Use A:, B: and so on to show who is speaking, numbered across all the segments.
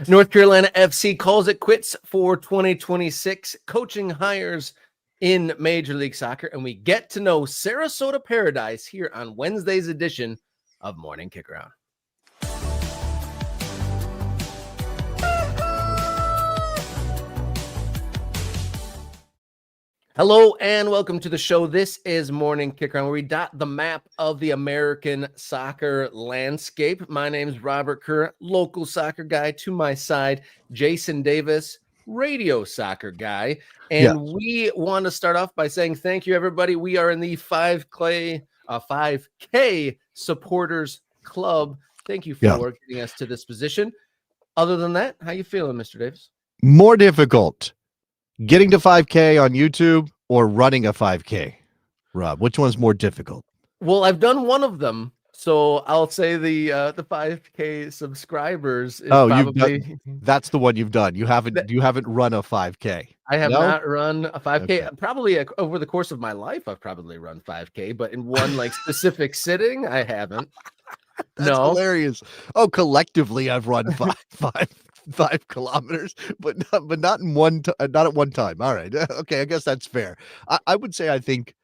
A: North Carolina FC calls it quits for 2026 coaching hires in Major League Soccer, and we get to know Sarasota Paradise here on Wednesday's edition of Morning Kickaround. Hello and welcome to the show. This is Morning Kickaround, where we dot the map of the American soccer landscape. My name is Robert Kerr, local soccer guy. To my side, Jason Davis, radio soccer guy. And we want to start off by saying thank you, everybody. We are in the 5K supporters club. Thank you for getting us to this position. Other than that, how you feeling, Mr. Davis?
B: More difficult, getting to 5K on YouTube or running a 5K? Rob, which one's more difficult?
A: Well, I've done one of them, so I'll say the 5K subscribers is probably
B: that's the one you've done. You haven't run a 5K.
A: I have not run a 5K. Okay. Probably over the course of my life, I've probably run 5K, but in one like specific sitting, I haven't.
B: That's hilarious. Oh, collectively, I've run 5 kilometers, but not in not at one time. All right. Okay. I guess that's fair. I would say, I think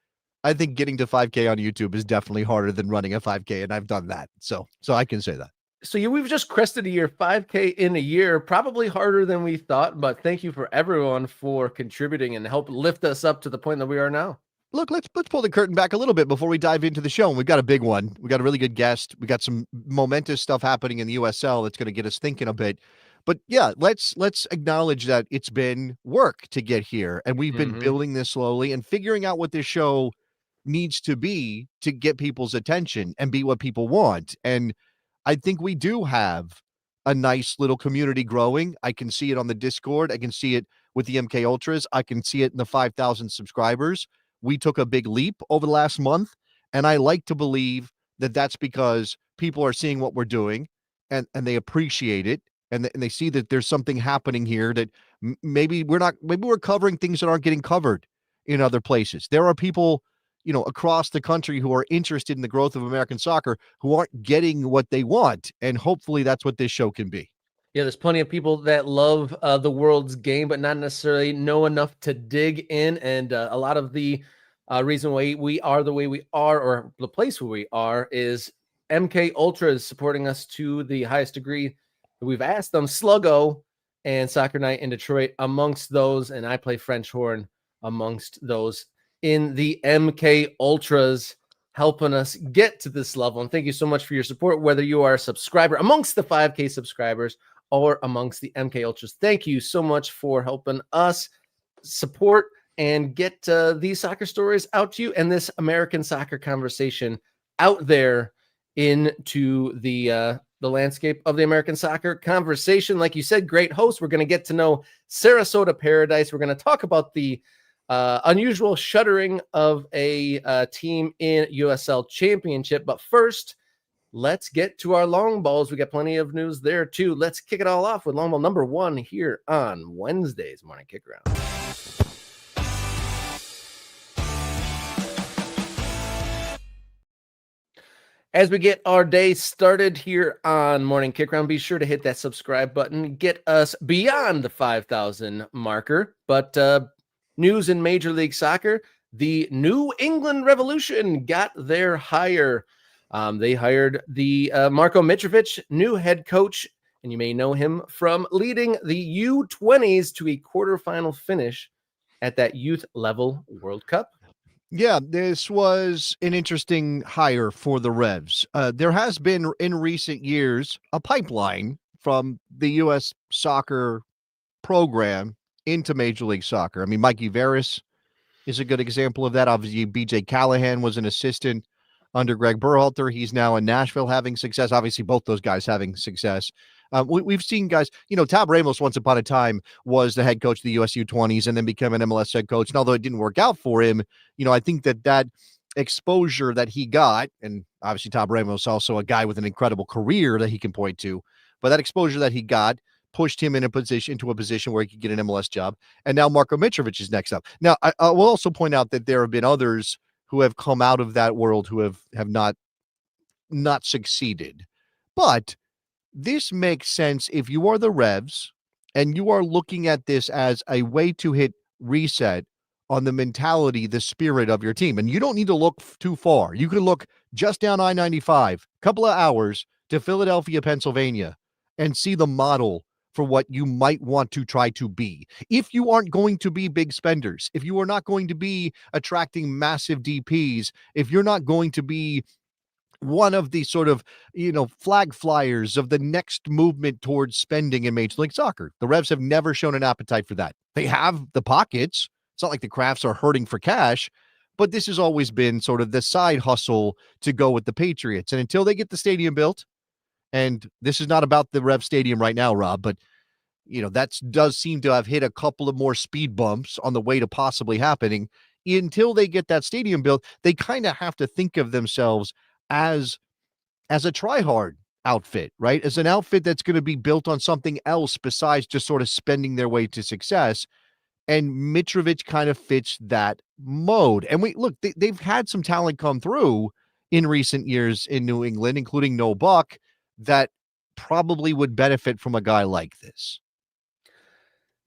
B: getting to 5K on YouTube is definitely harder than running a 5K. And I've done that. So I can say that.
A: So we've just crested a year, 5K in a year, probably harder than we thought, but thank you for everyone for contributing and help lift us up to the point that we are now.
B: Look, let's pull the curtain back a little bit before we dive into the show. And we've got a big one. We got a really good guest. We got some momentous stuff happening in the USL that's going to get us thinking a bit. But yeah, let's acknowledge that it's been work to get here, and we've been building this slowly and figuring out what this show needs to be to get people's attention and be what people want. And I think we do have a nice little community growing. I can see it on the Discord. I can see it with the MK Ultras. I can see it in the 5,000 subscribers. We took a big leap over the last month, and I like to believe that that's because people are seeing what we're doing and they appreciate it. And they see that there's something happening here that maybe we're covering things that aren't getting covered in other places. There are people, across the country who are interested in the growth of American soccer who aren't getting what they want. And hopefully that's what this show can be.
A: Yeah, there's plenty of people that love the world's game, but not necessarily know enough to dig in. And a lot of the reason why we are the way we are, or the place where we are, is MK Ultras supporting us to the highest degree. We've asked them. Sluggo and Soccer Night in Detroit amongst those, and I play French horn amongst those in the MK Ultras, helping us get to this level. And thank you so much for your support, whether you are a subscriber amongst the 5K subscribers or amongst the MK Ultras. Thank you so much for helping us support and get these soccer stories out to you and this American soccer conversation out there into the landscape of the American soccer conversation. Like you said, great host. We're going to get to know Sarasota Paradise. We're going to talk about the unusual shuttering of a team in USL Championship. But first, let's get to our long balls. We got plenty of news there too. Let's kick it all off with long ball number 1 here on Wednesday's Morning Kickaround. As we get our day started here on Morning Kickaround, be sure to hit that subscribe button, get us beyond the 5,000 marker. But news in Major League Soccer, the New England Revolution got their hire. They hired the Marko Mitrovic, new head coach, and you may know him from leading the U20s to a quarterfinal finish at that youth level World Cup.
B: Yeah, this was an interesting hire for the Revs. There has been in recent years a pipeline from the U.S. soccer program into Major League Soccer. I mean, Mikey Veras is a good example of that. Obviously, B.J. Callahan was an assistant under Greg Berhalter. He's now in Nashville having success. Obviously, both those guys having success. We've seen guys, Tab Ramos once upon a time was the head coach of the US U20s and then became an MLS head coach. And although it didn't work out for him, I think that exposure that he got, and obviously Tab Ramos also a guy with an incredible career that he can point to, but that exposure that he got pushed him into a position where he could get an MLS job. And now Marko Mitrovic is next up. Now, I will also point out that there have been others who have come out of that world who have not succeeded. But this makes sense if you are the Revs and you are looking at this as a way to hit reset on the mentality, the spirit of your team. And you don't need to look too far. You could look just down I-95, a couple of hours to Philadelphia, Pennsylvania, and see the model for what you might want to try to be. If you aren't going to be big spenders, if you are not going to be attracting massive DPs, if you're not going to be one of the sort of, flag flyers of the next movement towards spending in Major League Soccer. The Revs have never shown an appetite for that. They have the pockets. It's not like the Crafts are hurting for cash, but this has always been sort of the side hustle to go with the Patriots. And until they get the stadium built, and this is not about the Rev Stadium right now, Rob, but that does seem to have hit a couple of more speed bumps on the way to possibly happening. Until they get that stadium built, they kind of have to think of themselves as a try-hard outfit, right? As an outfit that's going to be built on something else besides just sort of spending their way to success. And Mitrovic kind of fits that mode. And they've had some talent come through in recent years in New England, including No Buck, that probably would benefit from a guy like this.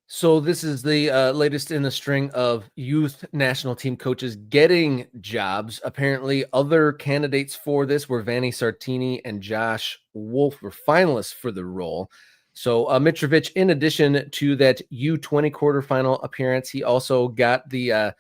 A: So this is the latest in the string of youth national team coaches getting jobs. Apparently, other candidates for this were Vanni Sartini and Josh Wolf were finalists for the role. So Mitrovic, in addition to that U20 quarterfinal appearance, he also got the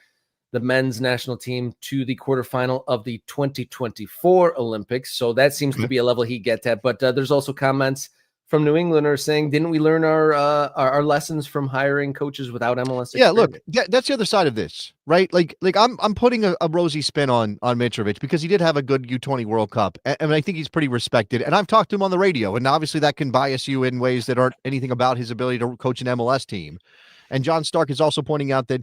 A: men's national team to the quarterfinal of the 2024 Olympics. So that seems to be a level he gets at. But there's also comments from New Englanders saying, didn't we learn our lessons from hiring coaches without MLS experience?
B: Yeah, look, that's the other side of this, right? Like I'm putting a rosy spin on Mitrovic because he did have a good U20 World Cup, and I think he's pretty respected. And I've talked to him on the radio, and obviously that can bias you in ways that aren't anything about his ability to coach an MLS team. And John Stark is also pointing out that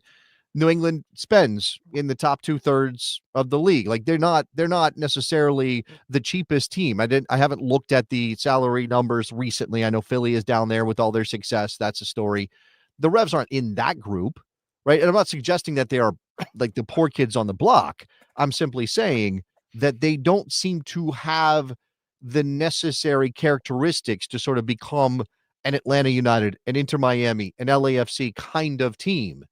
B: New England spends in the top 2/3 of the league. Like they're not necessarily the cheapest team. I haven't looked at the salary numbers recently. I know Philly is down there with all their success. That's a story. The Revs aren't in that group, right? And I'm not suggesting that they are like the poor kids on the block. I'm simply saying that they don't seem to have the necessary characteristics to sort of become an Atlanta United, an Inter Miami, an LAFC kind of team.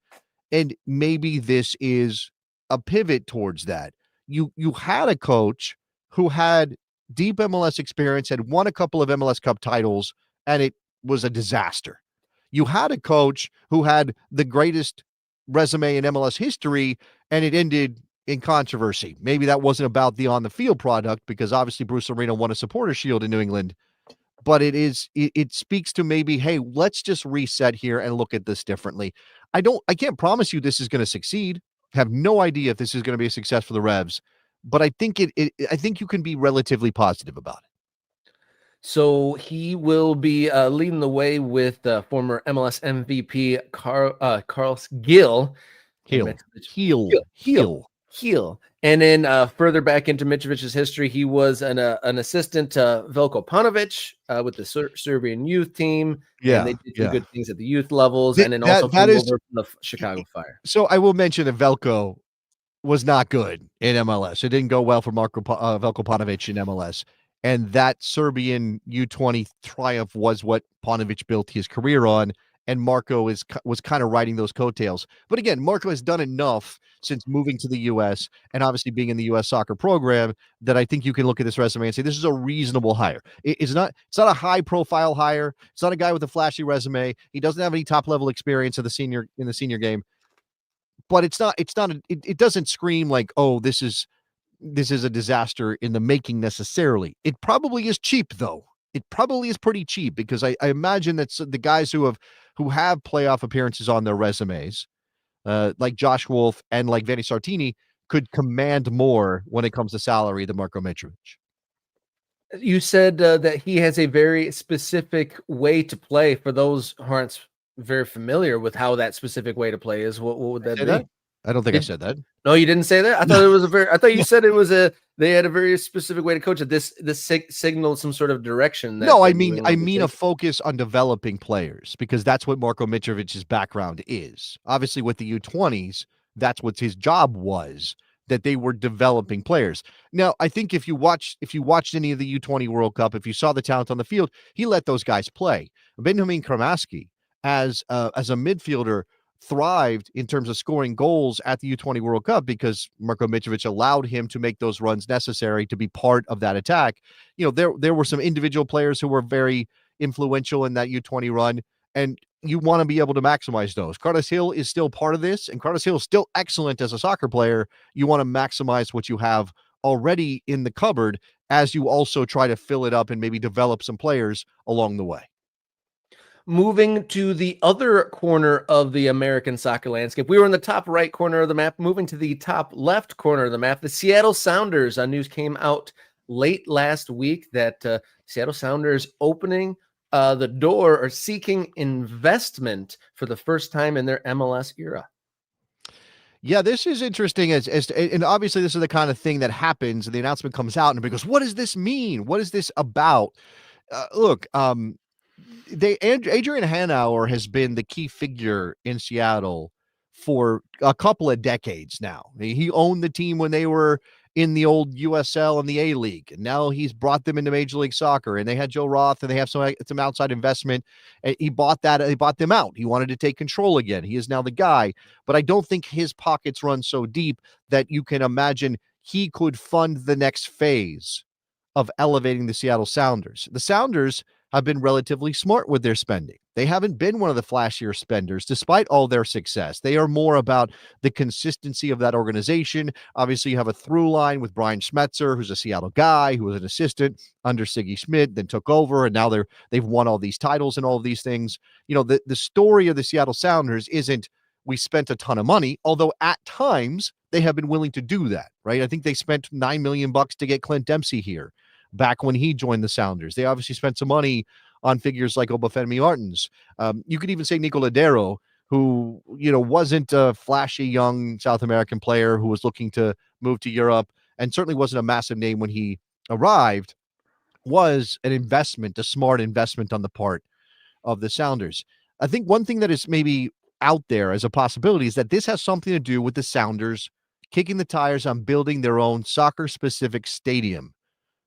B: And maybe this is a pivot towards that. You had a coach who had deep MLS experience, had won a couple of MLS Cup titles, and it was a disaster. You had a coach who had the greatest resume in MLS history, and it ended in controversy. Maybe that wasn't about the on-the-field product, because obviously Bruce Arena won a supporter shield in New England. But it speaks to maybe, hey, let's just reset here and look at this differently. I can't promise you this is going to succeed. Have no idea if this is going to be a success for the Revs, but I think I think you can be relatively positive about it.
A: So he will be leading the way with former MLS MVP Carlos Gil. Heel. And then further back into Mitrovic's history, he was an assistant to Veljko Paunovic with the Serbian youth team.
B: Yeah,
A: and they did some good things at the youth levels, and then also came over from the Chicago Fire.
B: So I will mention that Veljko was not good in MLS. It didn't go well for Veljko Paunovic in MLS. And that Serbian U20 triumph was what Paunovic built his career on. And Marco was kind of riding those coattails. But again, Marco has done enough since moving to the U.S. and obviously being in the U.S. soccer program that I think you can look at this resume and say this is a reasonable hire. It's not a high-profile hire. It's not a guy with a flashy resume. He doesn't have any top-level experience in the senior game. But it doesn't scream like, oh, this is a disaster in the making necessarily. It probably is cheap, though. It probably is pretty cheap, because I imagine that the guys who have playoff appearances on their resumes, like Josh Wolf and like Vanni Sartini, could command more when it comes to salary than Marko Mitrovic.
A: You said that he has a very specific way to play. For those who aren't very familiar with how that specific way to play is, what would that be?
B: I don't think I said that.
A: No, you didn't say that. I thought it was I thought you said it was they had a very specific way to coach it. This signaled some sort of direction.
B: No, I mean a focus on developing players, because that's what Marko Mitrovic's background is. Obviously, with the U20s, that's what his job was. that they were developing players. Now, I think if you watched any of the U20 World Cup, if you saw the talent on the field, he let those guys play. Benjamin Kramaski, as a midfielder, thrived in terms of scoring goals at the U20 World Cup because Marko Mitrovic allowed him to make those runs necessary to be part of that attack. There were some individual players who were very influential in that U20 run, and you want to be able to maximize those. Carlos Hill is still part of this, and Carlos Hill is still excellent as a soccer player. You want to maximize what you have already in the cupboard as you also try to fill it up and maybe develop some players along the way.
A: Moving to the other corner of the American soccer landscape, we were in the top right corner of the map. Moving to the top left corner of the map, the Seattle Sounders. News came out late last week that Seattle Sounders opening the door or seeking investment for the first time in their MLS era.
B: Yeah, this is interesting and obviously this is the kind of thing that happens and the announcement comes out and everybody goes, what does this mean? What is this about? Look, Adrian Hanauer has been the key figure in Seattle for a couple of decades now. He owned the team when they were in the old USL and the A-League, and now he's brought them into Major League Soccer, and they had Joe Roth, and they have some outside investment. He bought them out. He wanted to take control again. He is now the guy, but I don't think his pockets run so deep that you can imagine he could fund the next phase of elevating the Seattle Sounders. The Sounders have been relatively smart with their spending. They haven't been one of the flashier spenders despite all their success. They are more about the consistency of that organization. Obviously, you have a through line with Brian Schmetzer, who's a Seattle guy, who was an assistant under Siggy Schmidt, then took over, and now they've won all these titles and all of these things. The story of the Seattle Sounders isn't we spent a ton of money, although at times they have been willing to do that, right? I think they spent $9 million to get Clint Dempsey here back when he joined the Sounders. They obviously spent some money on figures like Obafemi Martins. You could even say Nico Ladero, who, wasn't a flashy young South American player who was looking to move to Europe and certainly wasn't a massive name when he arrived, was an investment, a smart investment on the part of the Sounders. I think one thing that is maybe out there as a possibility is that this has something to do with the Sounders kicking the tires on building their own soccer-specific stadium,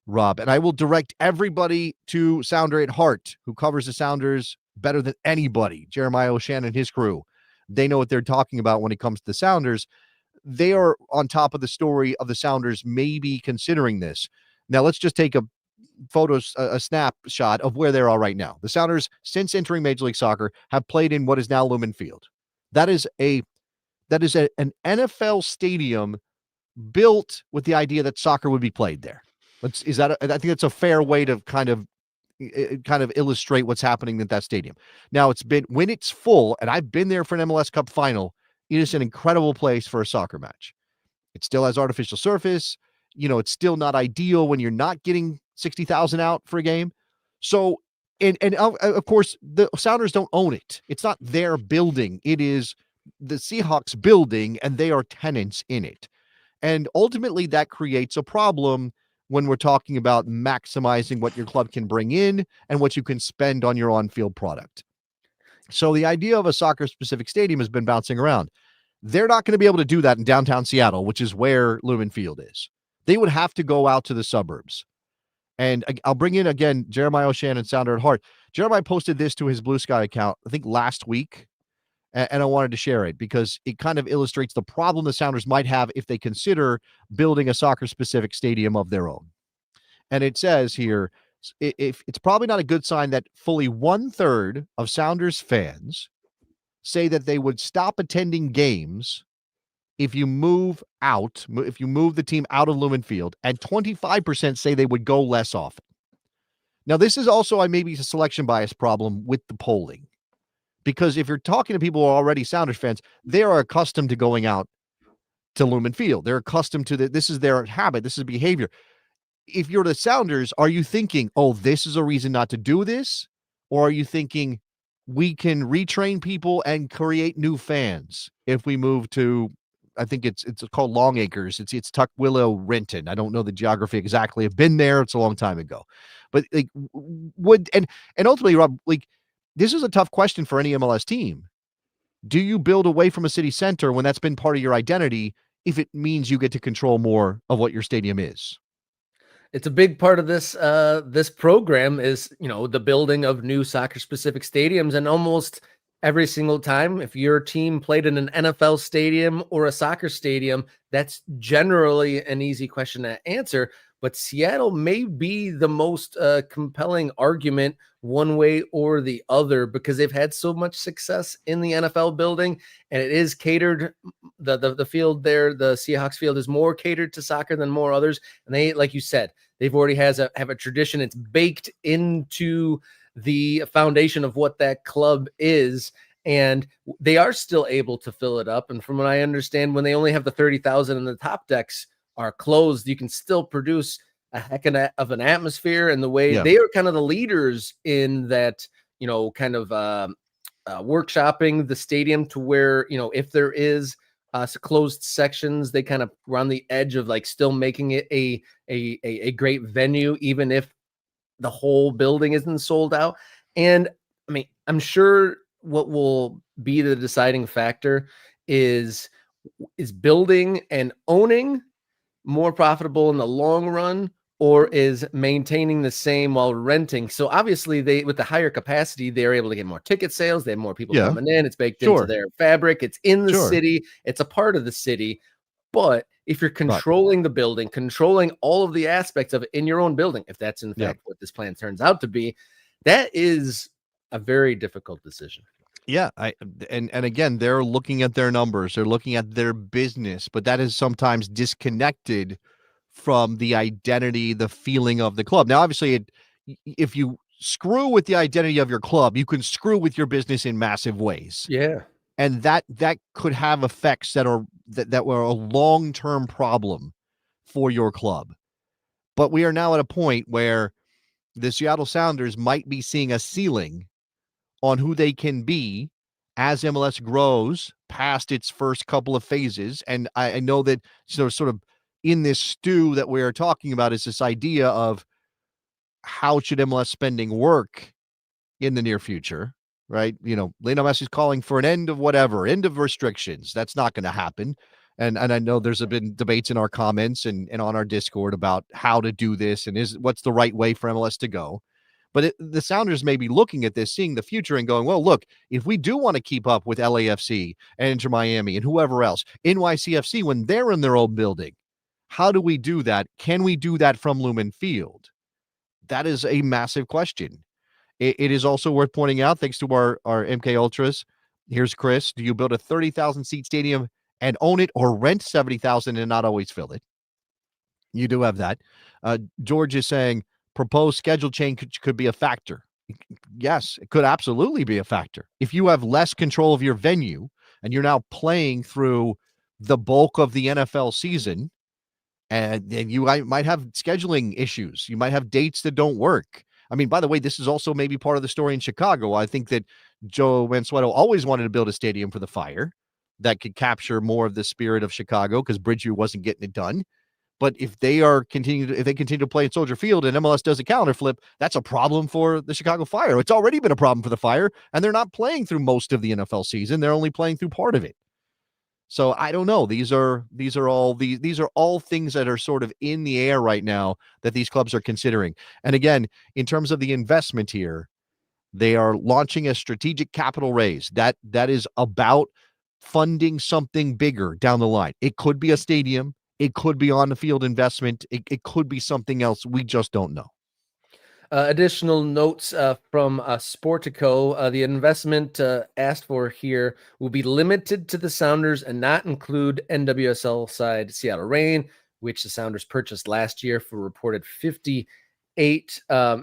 B: Rob. And I will direct everybody to Sounder at Heart, who covers the Sounders better than anybody. Jeremiah O'Shan and his crew. They know what they're talking about when it comes to the Sounders. They are on top of the story of the Sounders maybe considering this. Now, let's just take a snapshot of where they are right now. The Sounders, since entering Major League Soccer, have played in what is now Lumen Field. That is an NFL stadium built with the idea that soccer would be played there. I think that's a fair way to kind of illustrate what's happening at that stadium. Now, when it's full, and I've been there for an MLS Cup final, it is an incredible place for a soccer match. It still has artificial surface. It's still not ideal when you're not getting 60,000 out for a game. So, and of course, the Sounders don't own it. It's not their building. It is the Seahawks building, and they are tenants in it. And ultimately, that creates a problem when we're talking about maximizing what your club can bring in and what you can spend on your on-field product. So the idea of a soccer-specific stadium has been bouncing around. They're not going to be able to do that in downtown Seattle, which is where Lumen Field is. They would have to go out to the suburbs. And I'll bring in, again, Jeremiah O'Shan and Sounder at Heart. Jeremiah posted this to his Blue Sky account, I think last week, and I wanted to share it because it kind of illustrates the problem the Sounders might have if they consider building a soccer-specific stadium of their own. And it says here, if it's probably not a good sign that fully 1/3 of Sounders fans say that they would stop attending games if you move the team out of Lumen Field, and 25% say they would go less often. Now, this is also maybe a selection bias problem with the polling. Because if you're talking to people who are already Sounders fans, they are accustomed to going out to Lumen Field. They're accustomed to this is their habit. This is behavior. If you're the Sounders, are you thinking, oh, this is a reason not to do this? Or are you thinking we can retrain people and create new fans if we move to, I think it's called Long Acres. It's Tukwila Renton. I don't know the geography exactly. I've been there. It's a long time ago. But and ultimately, Rob, this is a tough question for any MLS team. Do you build away from a city center when that's been part of your identity if it means you get to control more of what your stadium is.
A: It's a big part of this program is, the building of new soccer specific stadiums. And almost every single time, if your team played in an NFL stadium or a soccer stadium, that's generally an easy question to answer. But Seattle may be the most compelling argument one way or the other, because they've had so much success in the NFL building, and it is catered. The field there, the Seahawks field, is more catered to soccer than more others. And they, like you said, they've already have a tradition. It's baked into the foundation of what that club is, and they are still able to fill it up. And from what I understand, when they only have the 30,000 and the top decks are closed, you can still produce a heck of an atmosphere. And the way they are kind of the leaders in that, kind of workshopping the stadium to where, if there is closed sections, they kind of were on the edge of like still making it a great venue, even if the whole building isn't sold out. And I mean, I'm sure what will be the deciding factor is building and owning more profitable in the long run, or is maintaining the same while renting? So obviously with the higher capacity, they're able to get more ticket sales. They have more people coming in. It's baked into their fabric. It's in the city. It's a part of the city. But if you're controlling the building, controlling all of the aspects of it in your own building, if that's in fact what this plan turns out to be, that is a very difficult decision.
B: Yeah, and again, they're looking at their numbers, they're looking at their business, but that is sometimes disconnected from the identity, the feeling of the club. Now, obviously, if you screw with the identity of your club, you can screw with your business in massive ways.
A: Yeah.
B: And that could have effects that were a long-term problem for your club. But we are now at a point where the Seattle Sounders might be seeing a ceiling on who they can be as MLS grows past its first couple of phases. And I know that sort of in this stew that we're talking about is this idea of how should MLS spending work in the near future, right? Lionel Messi's calling for an end of whatever, end of restrictions. That's not going to happen. And I know there's been debates in our comments and on our Discord about how to do this and what's the right way for MLS to go. But the Sounders may be looking at this, seeing the future and going, well, look, if we do want to keep up with LAFC and Inter Miami and whoever else, NYCFC, when they're in their own building, how do we do that? Can we do that from Lumen Field? That is a massive question. It is also worth pointing out, thanks to our MK Ultras, here's Chris, do you build a 30,000 seat stadium and own it, or rent 70,000 and not always fill it? You do have that. George is saying, proposed schedule change could be a factor. Yes, it could absolutely be a factor. If you have less control of your venue and you're now playing through the bulk of the NFL season, and you might have scheduling issues. You might have dates that don't work. I mean, by the way, this is also maybe part of the story in Chicago. I think that Joe Mansueto always wanted to build a stadium for the Fire that could capture more of the spirit of Chicago, because Bridgeview wasn't getting it done. But if they continue to play in Soldier Field and MLS does a calendar flip, that's a problem for the Chicago Fire. It's already been a problem for the Fire, and they're not playing through most of the NFL season. They're only playing through part of it. So I don't know. These are all things that are sort of in the air right now that these clubs are considering. And again, in terms of the investment here, they are launching a strategic capital raise that is about funding something bigger down the line. It could be a stadium. It could be on the field investment. It could be something else. We just don't know.
A: Additional notes from Sportico. The investment asked for here will be limited to the Sounders and not include NWSL side Seattle Reign, which the Sounders purchased last year for reported $58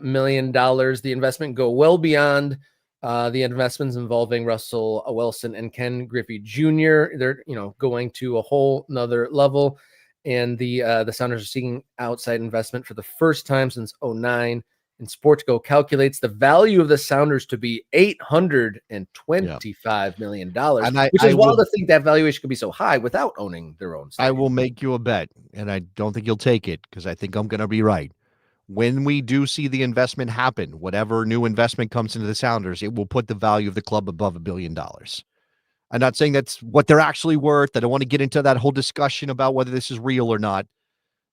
A: million. The investment go well beyond the investments involving Russell Wilson and Ken Griffey Jr. They're going to a whole nother level, and the Sounders are seeking outside investment for the first time since 2009. And Sportico calculates the value of the Sounders to be $825 million, which is wild to think that valuation could be so high without owning their own stadium.
B: I will make you a bet, and I don't think you'll take it because I think I'm going to be right. When we do see the investment happen, whatever new investment comes into the Sounders, it will put the value of the club above $1 billion. I'm not saying that's what they're actually worth. I don't want to get into that whole discussion about whether this is real or not.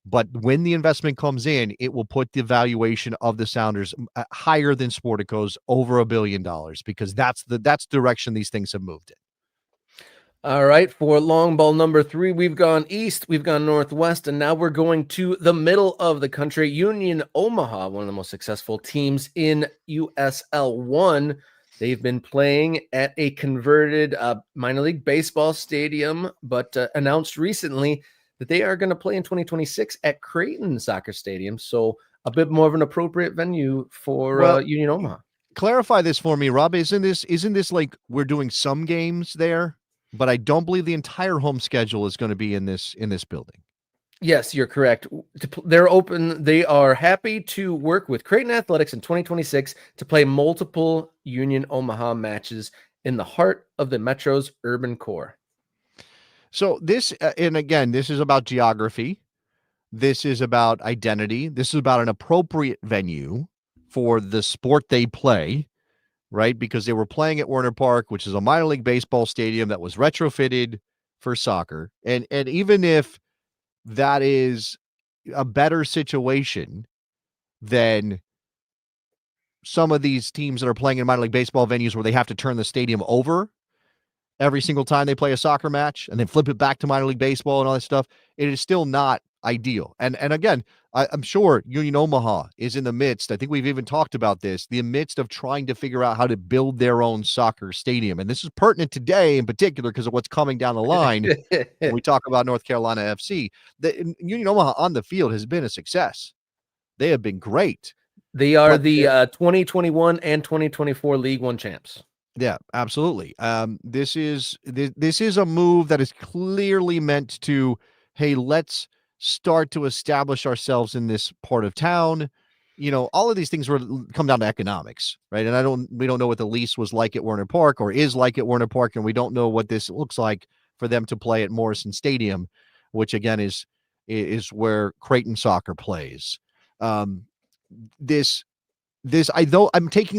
B: But when the investment comes in, it will put the valuation of the Sounders higher than Sportico's, over $1 billion, because that's the direction these things have moved in.
A: All right, for long ball number 3, we've gone east, we've gone northwest, and now we're going to the middle of the country. Union Omaha, one of the most successful teams in USL 1. They've been playing at a converted minor league baseball stadium, but announced recently that they are going to play in 2026 at Creighton Soccer Stadium. So a bit more of an appropriate venue for Union Omaha.
B: Clarify this for me, Rob. Isn't this like we're doing some games there, but I don't believe the entire home schedule is going to be in this building?
A: Yes, you're correct. They're open. They are happy to work with Creighton Athletics in 2026 to play multiple Union Omaha matches in the heart of the Metro's urban core.
B: So this, and again, this is about geography. This is about identity. This is about an appropriate venue for the sport they play, right? Because they were playing at Werner Park, which is a minor league baseball stadium that was retrofitted for soccer. And even if that is a better situation than some of these teams that are playing in minor league baseball venues where they have to turn the stadium over every single time they play a soccer match and then flip it back to minor league baseball and all that stuff, it is still not ideal. And again, I'm sure Union Omaha is in the midst, I think we've even talked about this, the midst of trying to figure out how to build their own soccer stadium. And this is pertinent today in particular because of what's coming down the line when we talk about North Carolina FC. The Union Omaha on the field has been a success. They have been great.
A: They are the 2021 and 2024 League One champs.
B: Yeah, absolutely. This is a move that is clearly meant to, hey, let's start to establish ourselves in this part of town. You know, all of these things come down to economics, right? And we don't know what the lease was like at Werner Park or is like at Werner Park, and we don't know what this looks like for them to play at Morrison Stadium, which again is where Creighton Soccer plays. I'm taking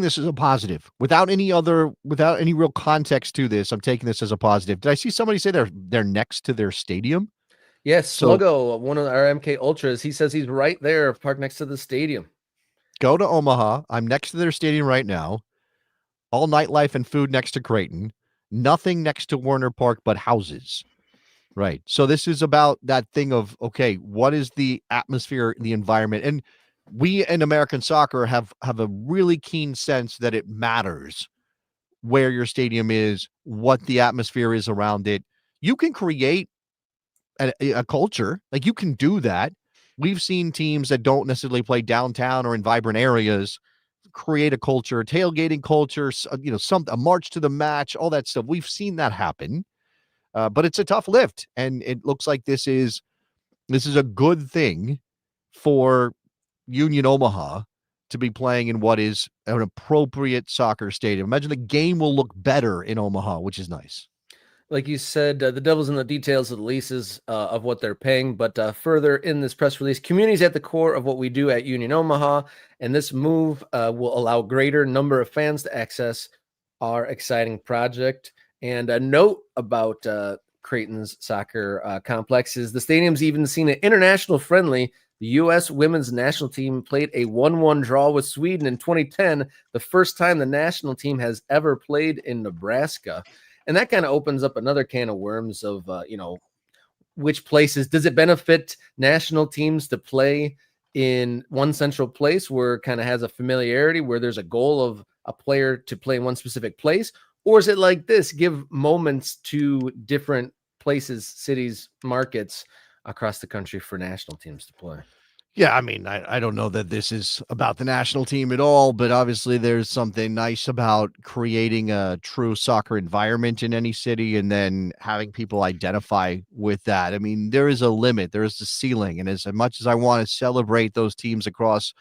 B: this as a positive without any real context to this. I'm taking this as a positive. Did I see somebody say they're next to their stadium?
A: Yes, Sluggo, one of our MK Ultras, he says he's right there, parked next to the stadium.
B: Go to Omaha. I'm next to their stadium right now. All nightlife and food next to Creighton. Nothing next to Werner Park but houses. Right. So this is about that thing of, okay, what is the atmosphere, the environment? And we in American soccer have a really keen sense that it matters where your stadium is, what the atmosphere is around it. You can create a culture. Like, you can do that. We've seen teams that don't necessarily play downtown or in vibrant areas create a culture, tailgating culture, a march to the match, all that stuff. We've seen that happen. But it's a tough lift, and it looks like this is a good thing for Union Omaha to be playing in what is an appropriate soccer stadium. Imagine the game will look better in Omaha, which is nice.
A: Like you said, the devil's in the details of the leases of what they're paying. But further in this press release, community is at the core of what we do at Union Omaha, and this move will allow greater number of fans to access our exciting project. And a note about Creighton's soccer complex is the stadium's even seen an international friendly. The U.S. women's national team played a 1-1 draw with Sweden in 2010, the first time the national team has ever played in Nebraska. And that kind of opens up another can of worms of, which places does it benefit national teams to play in one central place where it kind of has a familiarity, where there's a goal of a player to play in one specific place? Or is it like this, give moments to different places, cities, markets across the country for national teams to play?
B: Yeah, I mean, I don't know that this is about the national team at all, but obviously there's something nice about creating a true soccer environment in any city and then having people identify with that. I mean, there is a limit, there is a ceiling, and as much as I want to celebrate those teams across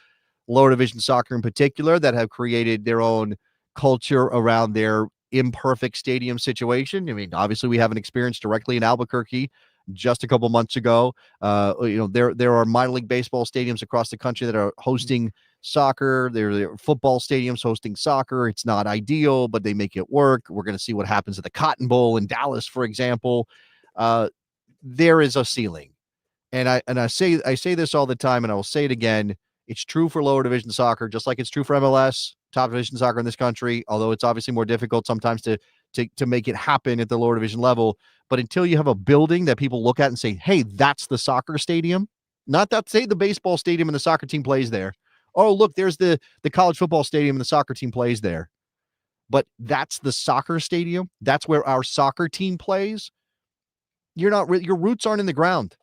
B: lower division soccer in particular that have created their own culture around their imperfect stadium situation. I mean, obviously we have an experience directly in Albuquerque just a couple months ago. There are minor league baseball stadiums across the country that are hosting soccer. There are football stadiums hosting soccer. It's not ideal, but they make it work. We're going to see what happens at the Cotton Bowl in Dallas, for example. There is a ceiling. And I say this all the time, and I will say it again. It's true for lower division soccer, just like it's true for MLS, top division soccer in this country, although it's obviously more difficult sometimes to make it happen at the lower division level. But until you have a building that people look at and say, hey, that's the soccer stadium, not that, say the baseball stadium and the soccer team plays there. Oh, look, there's the college football stadium and the soccer team plays there. But that's the soccer stadium. That's where our soccer team plays. Your roots aren't in the ground.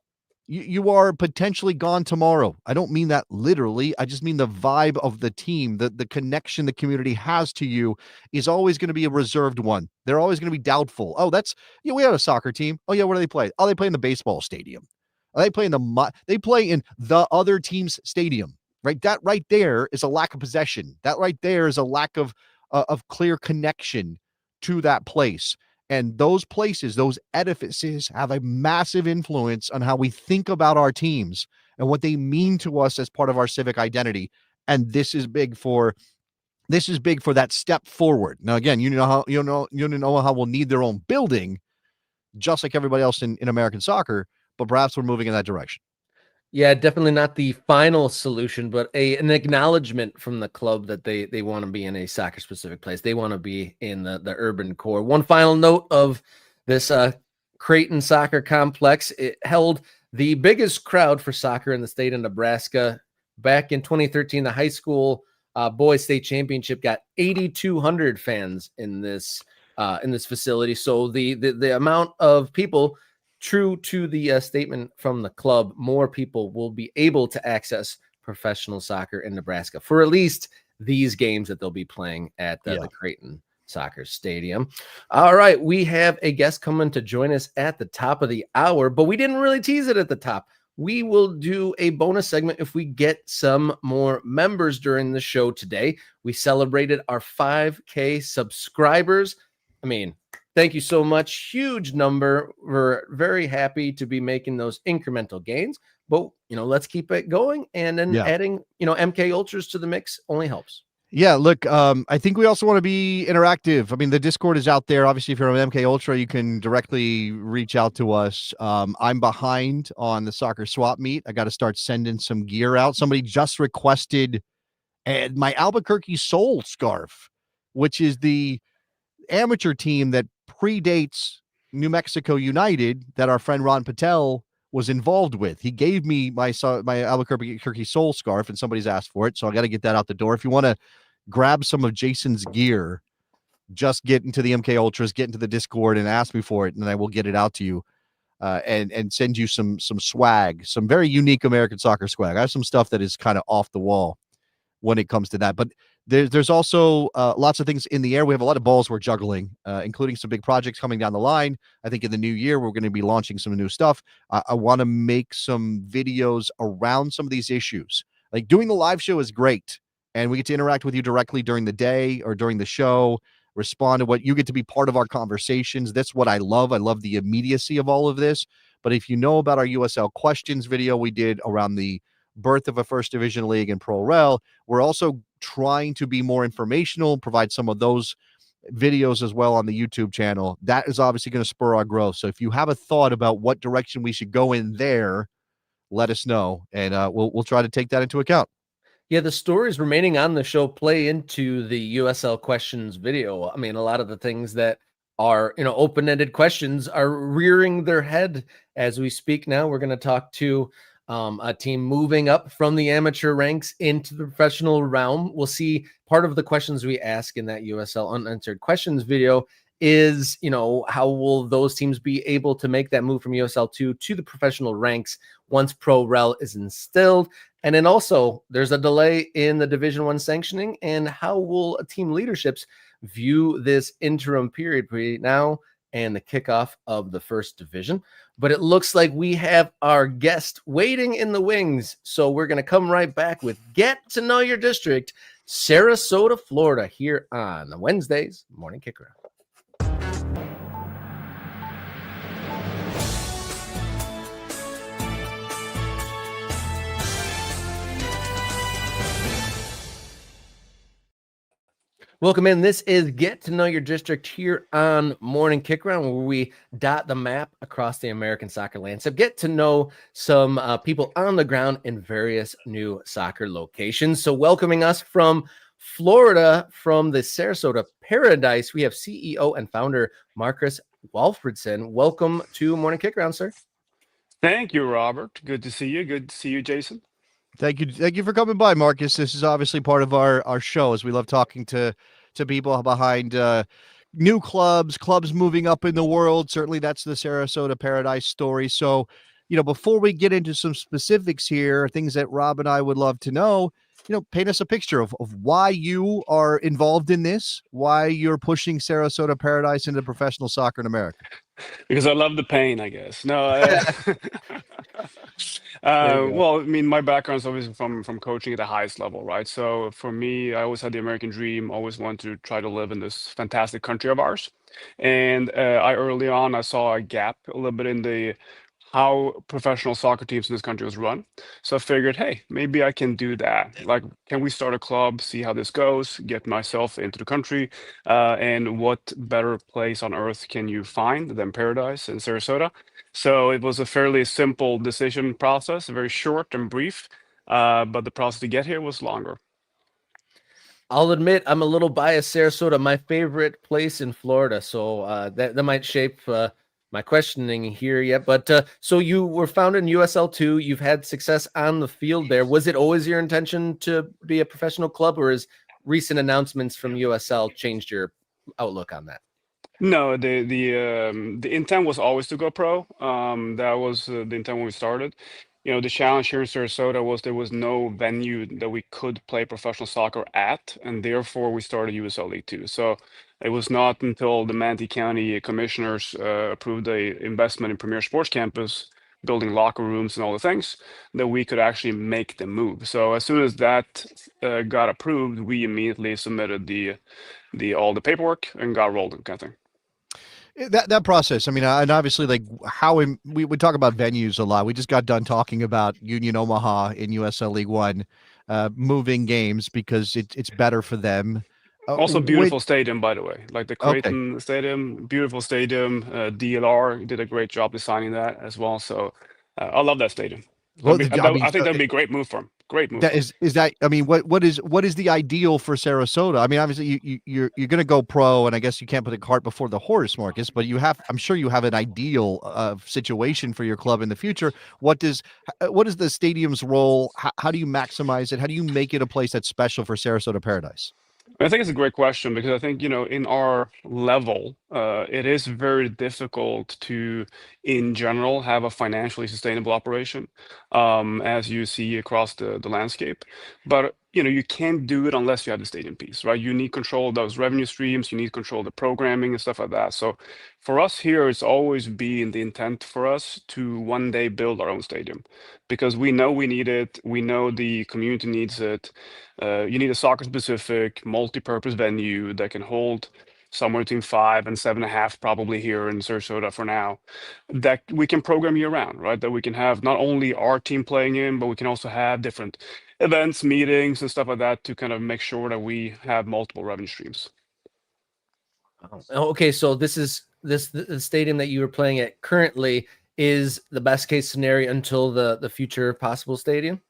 B: You are potentially gone tomorrow. I don't mean that literally. I just mean the vibe of the team, the connection the community has to you is always going to be a reserved one. They're always going to be doubtful. Oh, we have a soccer team. Oh yeah, where do they play? Oh, they play in the baseball stadium. Oh, they play in the other team's stadium. Right? That right there is a lack of possession. That right there is a lack of clear connection to that place. And those places, those edifices have a massive influence on how we think about our teams and what they mean to us as part of our civic identity. And this is big for that step forward. Now, again, you know how we'll need their own building, just like everybody else in American soccer, but perhaps we're moving in that direction.
A: Yeah, definitely not the final solution, but an acknowledgement from the club that they want to be in a soccer specific place. They want to be in the urban core. One final note of this Creighton soccer complex. It held the biggest crowd for soccer in the state of Nebraska. Back in 2013, the high school boys state championship got 8,200 fans in this facility. So the amount of people, true to the statement from the club, more people will be able to access professional soccer in Nebraska for at least these games that they'll be playing at the Creighton Soccer Stadium. All right, we have a guest coming to join us at the top of the hour, but we didn't really tease it at the top. We will do a bonus segment if we get some more members during the show today. We celebrated our 5K subscribers. I mean, thank you so much. Huge number. We're very happy to be making those incremental gains, but let's keep it going. And then adding, MK Ultras to the mix only helps.
B: Yeah, look, I think we also want to be interactive. I mean, the Discord is out there. Obviously, if you're an MK Ultra, you can directly reach out to us. I'm behind on the soccer swap meet. I got to start sending some gear out. Somebody just requested my Albuquerque Soul scarf, which is the amateur team that predates New Mexico United that our friend Ron Patel was involved with. He gave me my Albuquerque Soul scarf, and somebody's asked for it, so I got to get that out the door. If you want to grab some of Jason's gear, just get into the MK Ultras, get into the Discord, and ask me for it, and I will get it out to you and send you some swag, some very unique American soccer swag. I have some stuff that is kind of off the wall when it comes to that, but there's also lots of things in the air. We have a lot of balls we're juggling, including some big projects coming down the line. I think in the new year, we're going to be launching some new stuff. I want to make some videos around some of these issues. Like doing the live show is great, and we get to interact with you directly during the day or during the show, respond to what you get to be part of our conversations. That's what I love. I love the immediacy of all of this. But if you know about our USL questions video we did around the birth of a first division league in Pro Rel, we're also trying to be more informational, provide some of those videos as well on the YouTube channel. That is obviously going to spur our growth. So if you have a thought about what direction we should go in there, let us know, and we'll try to take that into account.
A: Yeah, the stories remaining on the show play into the USL questions video. I mean, a lot of the things that are, open-ended questions are rearing their head as we speak now. We're going to talk to a team moving up from the amateur ranks into the professional realm. We'll see part of the questions we ask in that USL unanswered questions video is, how will those teams be able to make that move from USL 2 to the professional ranks once Pro Rel is instilled? And then also there's a delay in the Division 1 sanctioning, and how will team leaderships view this interim period between now and the kickoff of the first division? But it looks like we have our guest waiting in the wings. So we're going to come right back with Get to Know Your District, Sarasota, Florida, here on the Wednesday's Morning Kickaround. Welcome in. This is Get to Know Your District here on Morning Kickaround, where we dot the map across the American soccer landscape. Get to know some people on the ground in various new soccer locations. So, welcoming us from Florida, from the Sarasota Paradise, we have CEO and founder Marcus Walfredson. Welcome to Morning Kickaround, sir.
C: Thank you, Robert. Good to see you. Good to see you, Jason.
B: Thank you for coming by, Marcus. This is obviously part of our show, as we love talking to people behind new clubs moving up in the world. Certainly, that's the Sarasota Paradise story. So, before we get into some specifics here, things that Rob and I would love to know, paint us a picture of why you are involved in this, why you're pushing Sarasota Paradise into professional soccer in America.
C: Because I love the pain, I guess. No,
A: There you go.
C: well, I mean, my background is always from coaching at the highest level, right? So for me, I always had the American dream, always wanted to try to live in this fantastic country of ours. And I early on, I saw a gap a little bit in the how professional soccer teams in this country was run. So I figured, hey, maybe I can do that. Like, can we start a club, see how this goes, get myself into the country, and what better place on earth can you find than Paradise in Sarasota? So it was a fairly simple decision process, very short and brief, but the process to get here was longer.
A: I'll admit I'm a little biased. Sarasota, my favorite place in Florida, so that might shape my questioning here yet. But so you were founded in USL two. You've had success on the field there. Was it always your intention to be a professional club, or has recent announcements from USL changed your outlook on that?
C: No, the intent was always to go pro. That was the intent when we started. You know, the challenge here in Sarasota was there was no venue that we could play professional soccer at, and therefore we started USL League Two. So it was not until the Manatee County commissioners approved a investment in Premier Sports Campus, building locker rooms and all the things, that we could actually make the move. So as soon as that got approved, we immediately submitted the all the paperwork and got rolling, kind of thing.
B: That process, I mean, and obviously, like we would talk about venues a lot. We just got done talking about Union Omaha in USL League One, moving games because it's better for them.
C: Also, beautiful stadium, by the way. Like the
B: Okay,
C: Creighton Stadium, beautiful stadium. DLR did a great job designing that as well. So I love that stadium.
B: well, I mean,
C: I think that'd be a great move for him. Great move
B: that
C: for him.
B: is that. I mean, what is the ideal for Sarasota? I mean, obviously, you're going to go pro, and I guess you can't put the cart before the horse, Marcus. But I'm sure you have an ideal situation for your club in the future. What is the stadium's role? How do you maximize it? How do you make it a place that's special for Sarasota Paradise?
C: I think it's a great question because I think, you know, in our level, it is very difficult to, in general, have a financially sustainable operation, as you see across the landscape. But, you know, you can't do it unless you have the stadium piece, right? You need control of those revenue streams, you need control of the programming and stuff like that. So for us here, it's always been the intent for us to one day build our own stadium because we know we need it, we know the community needs it. You need a soccer specific multi-purpose venue that can hold somewhere between 5 and 7.5 probably here in Sarasota for now, that we can program year round, right? That we can have not only our team playing in, but we can also have different events, meetings and stuff like that to kind of make sure that we have multiple revenue streams.
A: Okay, so the stadium that you were playing at currently is the best case scenario until the future possible stadium.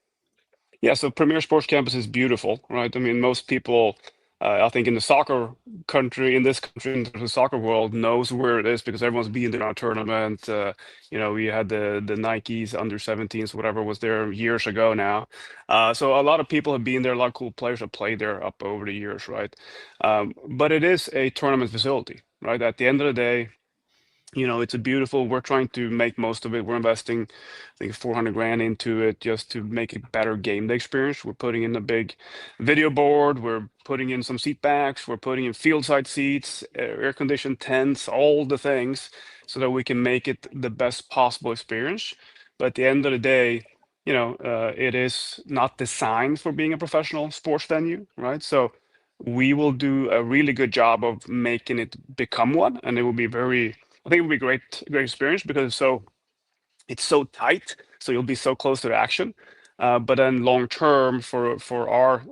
C: Yeah, so Premier Sports Campus is beautiful, right? I mean, most people, I think, in the soccer country, in this country, in the soccer world, knows where it is because everyone's been there on a tournament. You know, we had the Nikes under 17s, whatever was there years ago now. So a lot of people have been there. A lot of cool players have played there up over the years, right? But it is a tournament facility, right? At the end of the day, you know, it's a beautiful, we're trying to make most of it. We're investing, I think, 400 grand into it just to make a better game day experience. We're putting in a big video board, we're putting in some seat backs, we're putting in field side seats, air conditioned tents, all the things so that we can make it the best possible experience. But at the end of the day, you know, it is not designed for being a professional sports venue, right? So we will do a really good job of making it become one, and it will be very, I think it will be great experience because it's so tight, so you'll be so close to the action. But then long term for our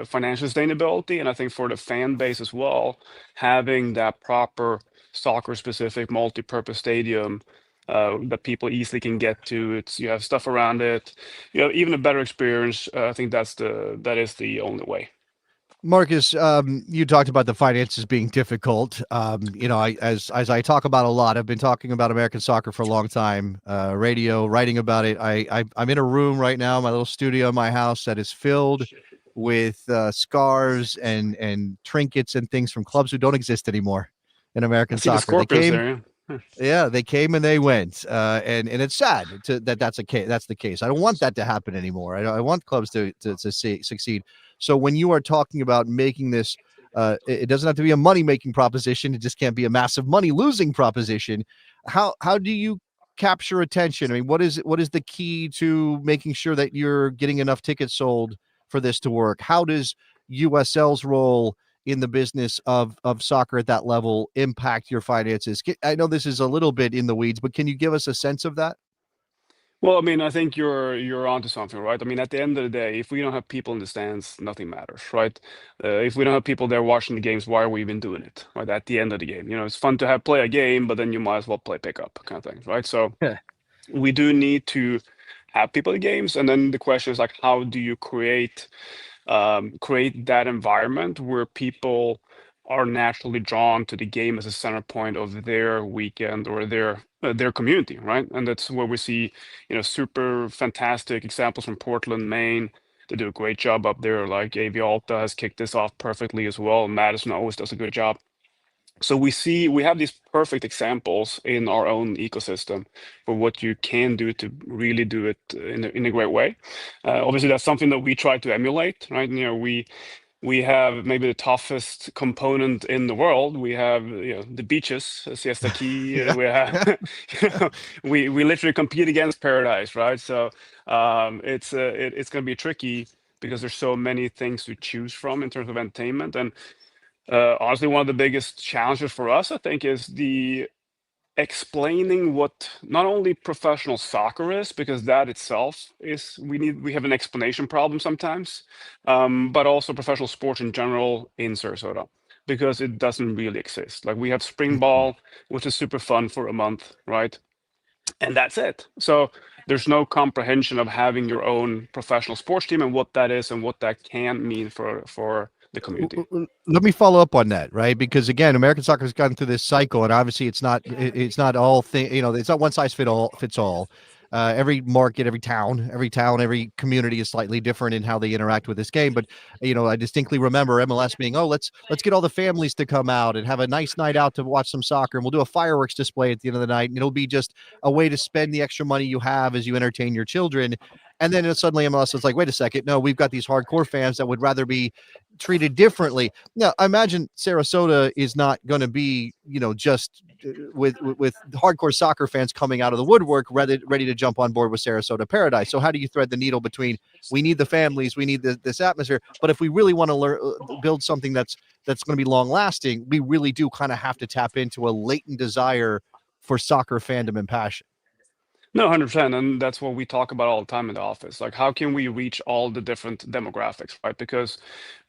C: financial sustainability, and I think for the fan base as well, having that proper soccer specific multi-purpose stadium that people easily can get to. You have stuff around it, you know, even a better experience. I think that is the only way.
B: Marcus, you talked about the finances being difficult. You know, as I talk about a lot, I've been talking about American soccer for a long time, radio, writing about it. I'm in a room right now, my little studio in my house, that is filled with scars and trinkets and things from clubs who don't exist anymore in
C: I
B: American
C: see the
B: soccer. They
C: Scorpions
B: came,
C: there. Yeah.
B: yeah, they came and they went, and it's sad that's the case. I don't want that to happen anymore. I want clubs to succeed. So when you are talking about making this, it doesn't have to be a money making proposition. It just can't be a massive money losing proposition. How do you capture attention? I mean, what is the key to making sure that you're getting enough tickets sold for this to work? How does USL's role in the business of soccer at that level impact your finances? I know this is a little bit in the weeds, but can you give us a sense of that?
C: Well, I mean, I think you're onto something, right? I mean, at the end of the day, if we don't have people in the stands, nothing matters, right? If we don't have people there watching the games, why are we even doing it, right? At the end of the game, you know, it's fun to play a game, but then you might as well play pickup kind of thing, right? So we do need to have people in games, and then the question is like, how do you create that environment where people are naturally drawn to the game as a center point of their weekend or their community, right? And that's where we see, you know, super fantastic examples from Portland, Maine. They do a great job up there. Like AV Alta has kicked this off perfectly as well. Madison always does a good job. So we have these perfect examples in our own ecosystem for what you can do to really do it in a great way. Obviously, that's something that we try to emulate, right? You know, we have maybe the toughest component in the world. We have, you know, the beaches, Siesta Key.
B: Yeah.
C: We have, you know, we literally compete against Paradise, right? So it's going to be tricky because there's so many things to choose from in terms of entertainment. And honestly, one of the biggest challenges for us, I think, is the explaining what not only professional soccer is, because that itself is we have an explanation problem sometimes, but also professional sports in general in Sarasota, because it doesn't really exist. Like we have spring ball, which is super fun for a month, right? And that's it. So there's no comprehension of having your own professional sports team and what that is and what that can mean for the community.
B: Let me follow up on that, right? Because again, American soccer has gone through this cycle, and obviously, it's not all thing. You know, it's not one size fits all. Every market, every town, every community is slightly different in how they interact with this game. But you know, I distinctly remember MLS being, oh, let's get all the families to come out and have a nice night out to watch some soccer, and we'll do a fireworks display at the end of the night, and it'll be just a way to spend the extra money you have as you entertain your children. And then suddenly MLS is like, wait a second, no, we've got these hardcore fans that would rather be treated differently. Now, I imagine Sarasota is not going to be, you know, just with hardcore soccer fans coming out of the woodwork, ready to jump on board with Sarasota Paradise. So how do you thread the needle between we need the families, we need this atmosphere, but if we really want to build something that's going to be long lasting, we really do kind of have to tap into a latent desire for soccer fandom and passion.
C: No, 100%. And that's what we talk about all the time in the office. Like, how can we reach all the different demographics, right? Because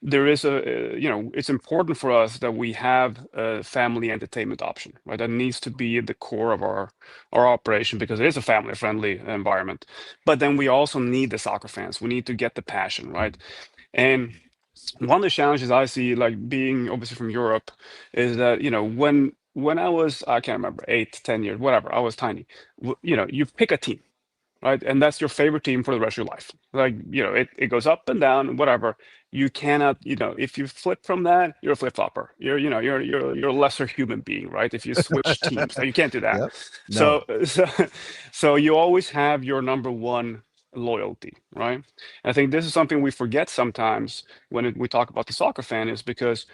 C: there is you know, it's important for us that we have a family entertainment option, right? That needs to be at the core of our operation because it is a family friendly environment. But then we also need the soccer fans. We need to get the passion, right? And one of the challenges I see, like being obviously from Europe, is that, you know, when I was, I can't remember, 8, 10 years, whatever, I was tiny. You know, you pick a team, right? And that's your favorite team for the rest of your life. Like, you know, it goes up and down, whatever. You cannot, you know, if you flip from that, you're a flip-flopper. You know, you're a lesser human being, right? If you switch teams, like, you can't do that.
B: Yep. No.
C: So you always have your number one loyalty, right? And I think this is something we forget sometimes when we talk about the soccer fan, is because,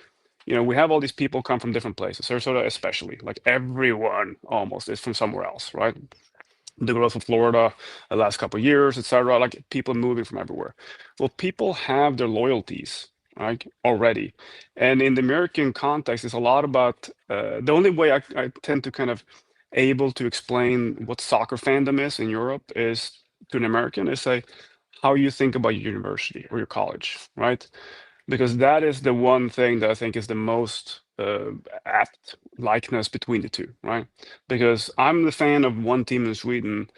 C: you know, we have all these people come from different places, Sarasota especially, like everyone almost is from somewhere else, right? The growth of Florida the last couple of years, etc., like people moving from everywhere. Well, people have their loyalties, right, already. And in the American context, it's a lot about the only way I tend to kind of able to explain what soccer fandom is in Europe is to an American is say, how you think about your university or your college, right? Because that is the one thing that I think is the most apt likeness between the two, right? Because I'm the fan of one team in Sweden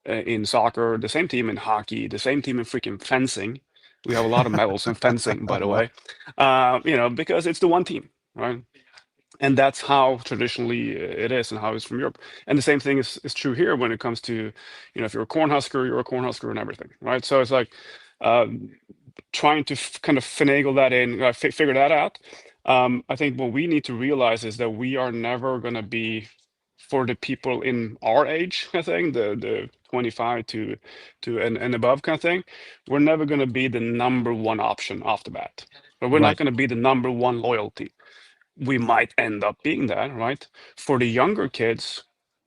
C: in soccer, the same team in hockey, the same team in freaking fencing. We have a lot of medals in fencing, by the
B: Wow.
C: way. Because it's the one team, right? And that's how traditionally it is, and how it's from Europe. And the same thing is true here when it comes to, if you're a Cornhusker, you're a Cornhusker and everything, right? So it's like trying to kind of finagle that in, figure that out. I think what we need to realize is that we are never going to be, for the people in our age, I think, the 25 and above kind of thing, we're never going to be the number one option off the bat. But we're not
B: Right.
C: going to be the number one loyalty. We might end up being that, right? For the younger kids,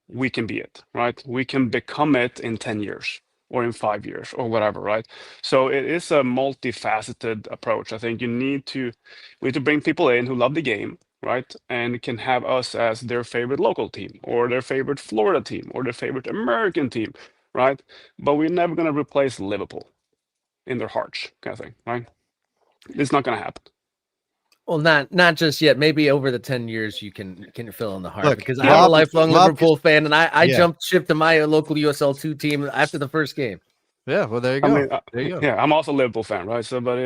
C: we can be it, right? We can become it in 10 years or in 5 years or whatever, right? So it is a multifaceted approach. I think we need to bring people in who love the game, right? And can have us as their favorite local team or their favorite Florida team or their favorite American team, right? But we're never going to replace Liverpool in their hearts, kind of thing, right? It's not going to happen.
A: Well, not just yet. Maybe over the 10 years you can fill in the heart,
B: Look,
A: because
C: Yeah.
A: I'm a
B: Rob
A: lifelong
B: Rob
A: Liverpool fan, and I
B: Yeah.
A: jumped ship to my local USL 2 team after the first game.
B: Yeah, well, there you
C: I
B: go.
C: mean,
B: There you go.
C: yeah, I'm also a Liverpool fan, right? So, but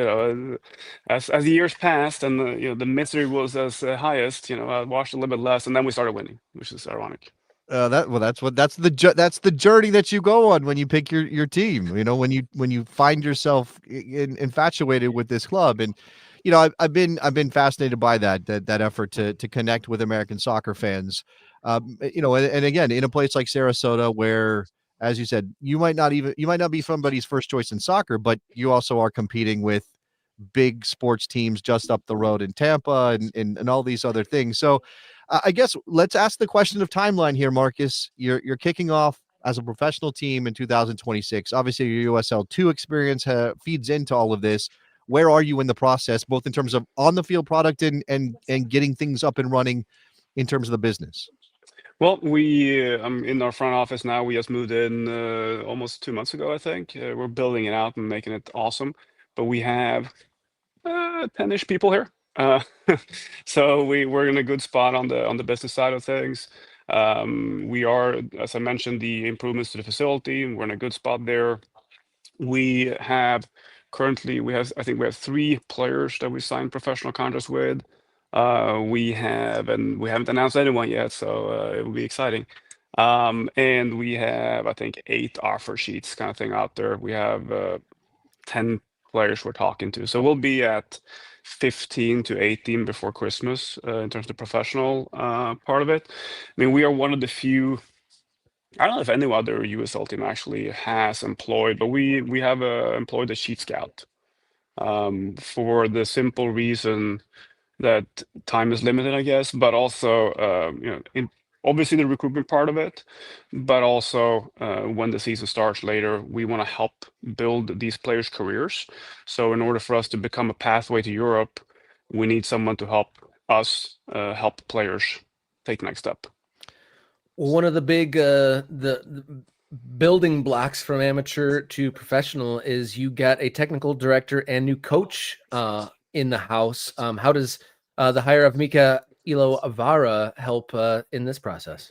C: as the years passed and the misery was as highest, I watched a little bit less, and then we started winning, which is ironic.
B: That's the journey that you go on when you pick your team. When you find yourself infatuated with this club, and I've been fascinated by that effort to connect with American soccer fans. And again, in a place like Sarasota, where, as you said, you might not be somebody's first choice in soccer, but you also are competing with big sports teams just up the road in Tampa and all these other things. So I guess let's ask the question of timeline here, Marcus. You're kicking off as a professional team in 2026. Obviously, your USL 2 experience feeds into all of this. Where are you in the process, both in terms of on the field product and getting things up and running in terms of the business?
C: Well, I'm in our front office now. We just moved in almost 2 months ago, I think. We're building it out and making it awesome. But we have 10-ish people here. So we're in a good spot on the business side of things. We are, as I mentioned, the improvements to the facility. We're in a good spot there. We have currently, I think we have 3 players that we signed professional contracts with. And we haven't announced anyone yet, so it will be exciting. And we have, I think, 8 offer sheets kind of thing out there. We have 10 players we're talking to. So we'll be at 15 to 18 before Christmas in terms of the professional part of it. I mean, we are one of the few. I don't know if any other USL team actually has employed, but we have employed a sheet scout for the simple reason that time is limited, I guess, but also obviously the recruitment part of it, but also when the season starts later, we want to help build these players' careers. So in order for us to become a pathway to Europe, we need someone to help us help players take the next step.
A: One of the big the building blocks from amateur to professional is you got a technical director and new coach in the house. How does the hire of Mika Avara help in this process?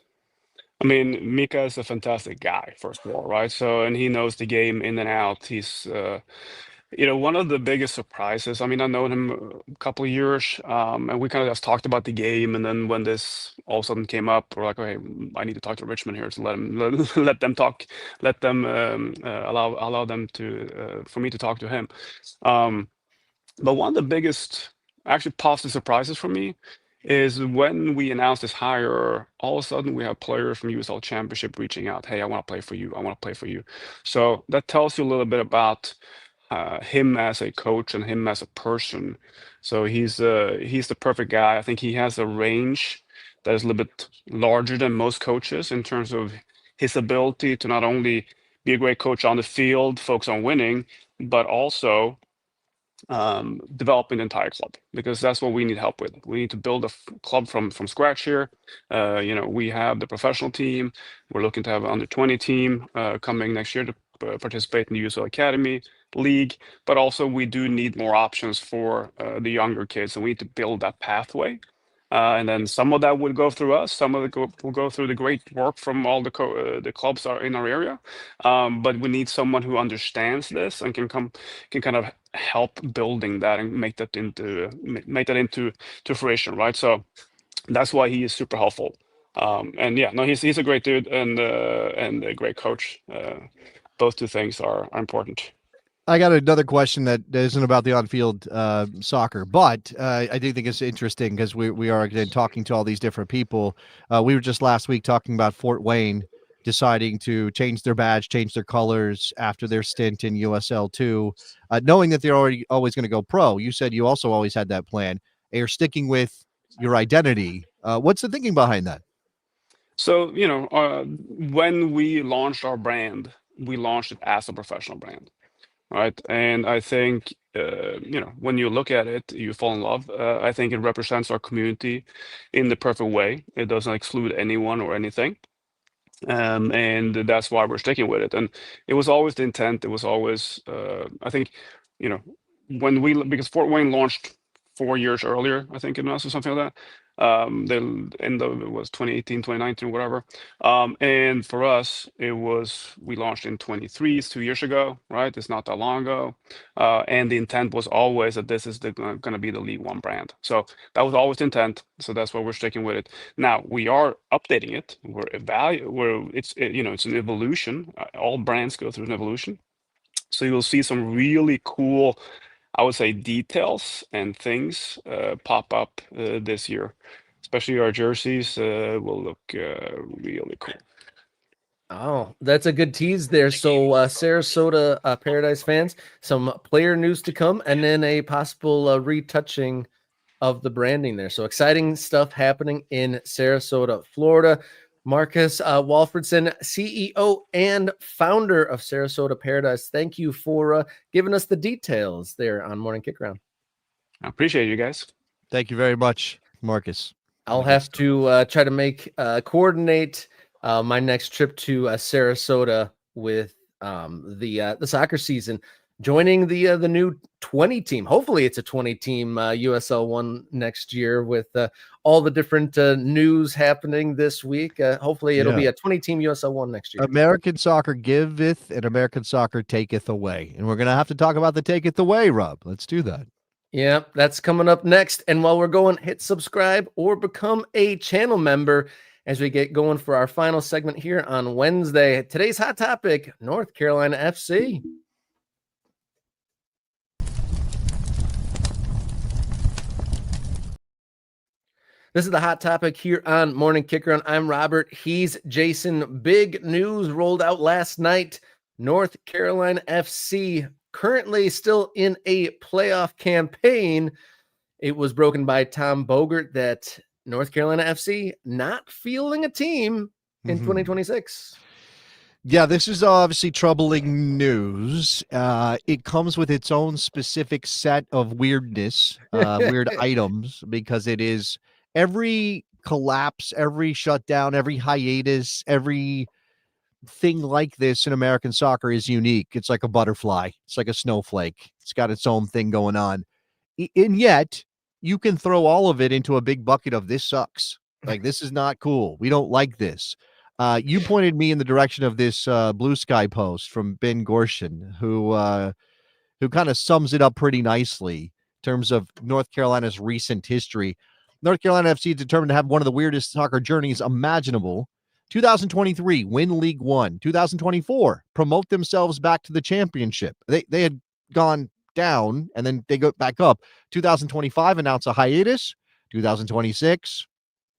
C: I mean, Mika is a fantastic guy, first of all, right? So, and he knows the game in and out. He's one of the biggest surprises. I mean, I've known him a couple of years, and we kind of just talked about the game. And then when this all of a sudden came up, we're like, okay, I need to talk to Richmond here to let them talk, let them allow them to for me to talk to him. But one of the biggest, actually, positive surprises for me is when we announced this hire, all of a sudden we have players from USL Championship reaching out. Hey, I want to play for you. I want to play for you. So that tells you a little bit about him as a coach and him as a person. So he's the perfect guy. I think he has a range that is a little bit larger than most coaches in terms of his ability to not only be a great coach on the field, focus on winning, but also developing the entire club, because that's what we need help with. We need to build a club from scratch here. We have the professional team. We're looking to have an under 20 team coming next year, participate in the USL Academy League, but also we do need more options for the younger kids, and we need to build that pathway. And then some of that would go through us. Some of it will go through the great work from all the clubs are in our area. But we need someone who understands this and can kind of help building that and make that into fruition, right? So that's why he is super helpful. And yeah, no, he's a great dude and a great coach. Those two things are important.
B: I got another question that isn't about the on-field soccer, but I do think it's interesting because we are again talking to all these different people. We were just last week talking about Fort Wayne deciding to change their badge, change their colors after their stint in USL 2, knowing that they're always going to go pro. You said you also always had that plan. You're sticking with your identity. What's the thinking behind that?
C: So, when we launched our brand, we launched it as a professional brand. Right. And I think, when you look at it, you fall in love. I think it represents our community in the perfect way. It doesn't exclude anyone or anything. And that's why we're sticking with it. And it was always the intent. It was always, I think, because Fort Wayne launched 4 years earlier, I think it was, or something like that. The end of it was 2018, 2019, whatever. And for us, we launched in 23, it's 2 years ago, right? It's not that long ago. And the intent was always that this is going to be the League One brand. So that was always the intent. So that's why we're sticking with it. Now we are updating it. It's an evolution. All brands go through an evolution. So you'll see some really cool, I would say, details and things pop up this year. Especially our jerseys will look really cool.
A: Oh, that's a good tease there. So Sarasota Paradise fans, some player news to come, and then a possible retouching of the branding there. So exciting stuff happening in Sarasota, Florida. Marcus Walfredson, CEO and founder of Sarasota Paradise, thank you for giving us the details there on Morning Kickaround.
C: I appreciate you guys.
B: Thank you very much, Marcus.
A: I'll have to try to coordinate my next trip to Sarasota with the soccer season, joining the new 20 team. Hopefully it's a 20 team USL 1 next year with all the different news happening this week. Hopefully it'll be a 20 team USL 1 next year.
B: American soccer giveth and American soccer taketh away. And we're going to have to talk about the taketh away, Rob. Let's do that.
A: Yep, that's coming up next. And while we're going, hit subscribe or become a channel member as we get going for our final segment here on Wednesday. Today's hot topic, North Carolina FC. This is the hot topic here on Morning Kickaround. I'm Robert. He's Jason. Big news rolled out last night. North Carolina FC currently still in a playoff campaign. It was broken by Tom Bogert that North Carolina FC not fielding a team in 2026.
B: Yeah, this is obviously troubling news. It comes with its own specific set of weirdness, weird items, because it is every collapse, every shutdown, every hiatus, every thing like this in American soccer is unique. It's like a butterfly. It's like a snowflake. It's got its own thing going on. And yet you can throw all of it into a big bucket of this sucks. Like, this is not cool. We don't like this. You pointed me in the direction of this Blue Sky post from Ben Gorshin, who kind of sums it up pretty nicely in terms of North Carolina's recent history. North Carolina FC determined to have one of the weirdest soccer journeys imaginable. 2023, win League One. 2024, promote themselves back to the championship. They had gone down, and then they go back up. 2025, announce a hiatus. 2026,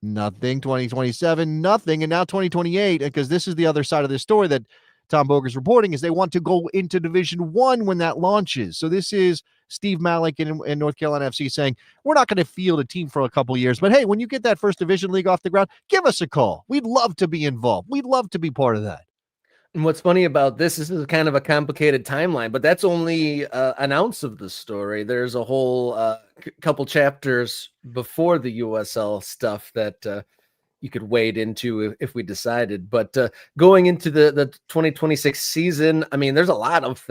B: nothing. 2027, nothing. And now 2028, because this is the other side of this story that Tom Boger's reporting, is they want to go into Division One when that launches. So this is Steve Malik and North Carolina FC saying, we're not going to field a team for a couple years, but hey, when you get that first division league off the ground, give us a call. We'd love to be involved. We'd love to be part of that.
A: And what's funny about this is kind of a complicated timeline, but that's only an ounce of the story. There's a whole couple chapters before the USL stuff that you could wade into if we decided. But going into the 2026 season, I mean, there's a lot of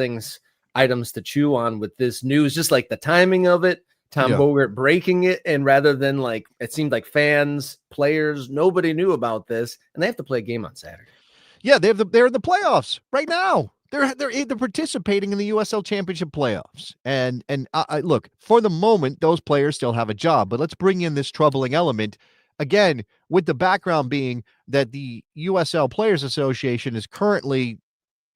A: items to chew on with this news, just like the timing of it, Tom Bogert breaking it, and rather than like it seemed like fans, players, nobody knew about this, and they have to play a game on Saturday.
B: Yeah, they're in the playoffs right now. They're participating in the USL Championship playoffs, and I look, for the moment, those players still have a job. But let's bring in this troubling element again, with the background being that the USL Players Association is currently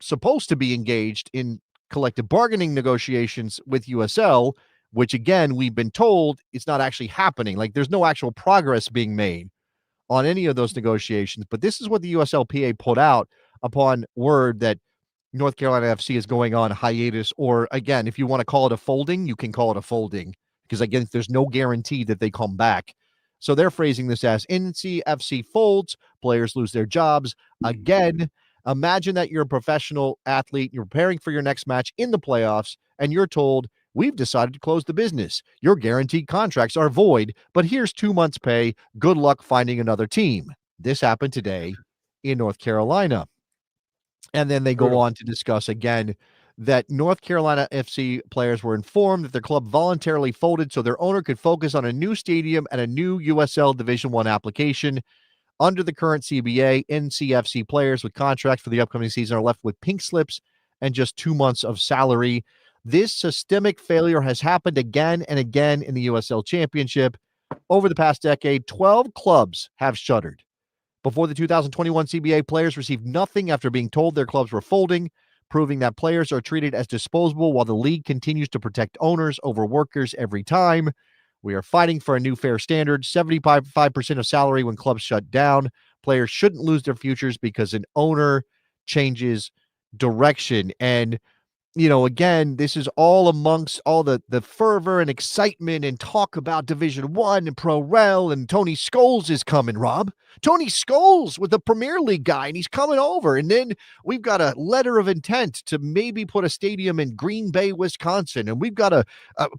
B: supposed to be engaged in collective bargaining negotiations with USL, which again we've been told it's not actually happening. Like there's no actual progress being made on any of those negotiations. But this is what the USLPA put out upon word that North Carolina FC is going on hiatus, or again, if you want to call it a folding, you can call it a folding, because again, there's no guarantee that they come back. So they're phrasing this as NCFC folds, players lose their jobs. Again, imagine that you're a professional athlete, you're preparing for your next match in the playoffs, and you're told, we've decided to close the business. Your guaranteed contracts are void, but here's 2 months' pay. Good luck finding another team. This happened today in North Carolina. And then they go on to discuss again that North Carolina FC players were informed that their club voluntarily folded so their owner could focus on a new stadium and a new USL Division I application. Under the current CBA, NCFC players with contracts for the upcoming season are left with pink slips and just 2 months of salary. This systemic failure has happened again and again in the USL Championship. Over the past decade, 12 clubs have shuttered. Before the 2021 CBA, players received nothing after being told their clubs were folding, proving that players are treated as disposable while the league continues to protect owners over workers every time. We are fighting for a new fair standard, 75% of salary when clubs shut down. Players shouldn't lose their futures because an owner changes direction. And you know, again, this is all amongst all the fervor and excitement and talk about Division One and Pro Rel, and Tony Scholes is coming, Rob. Tony Scholes with the Premier League guy, and he's coming over. And then we've got a letter of intent to maybe put a stadium in Green Bay, Wisconsin. And we've got a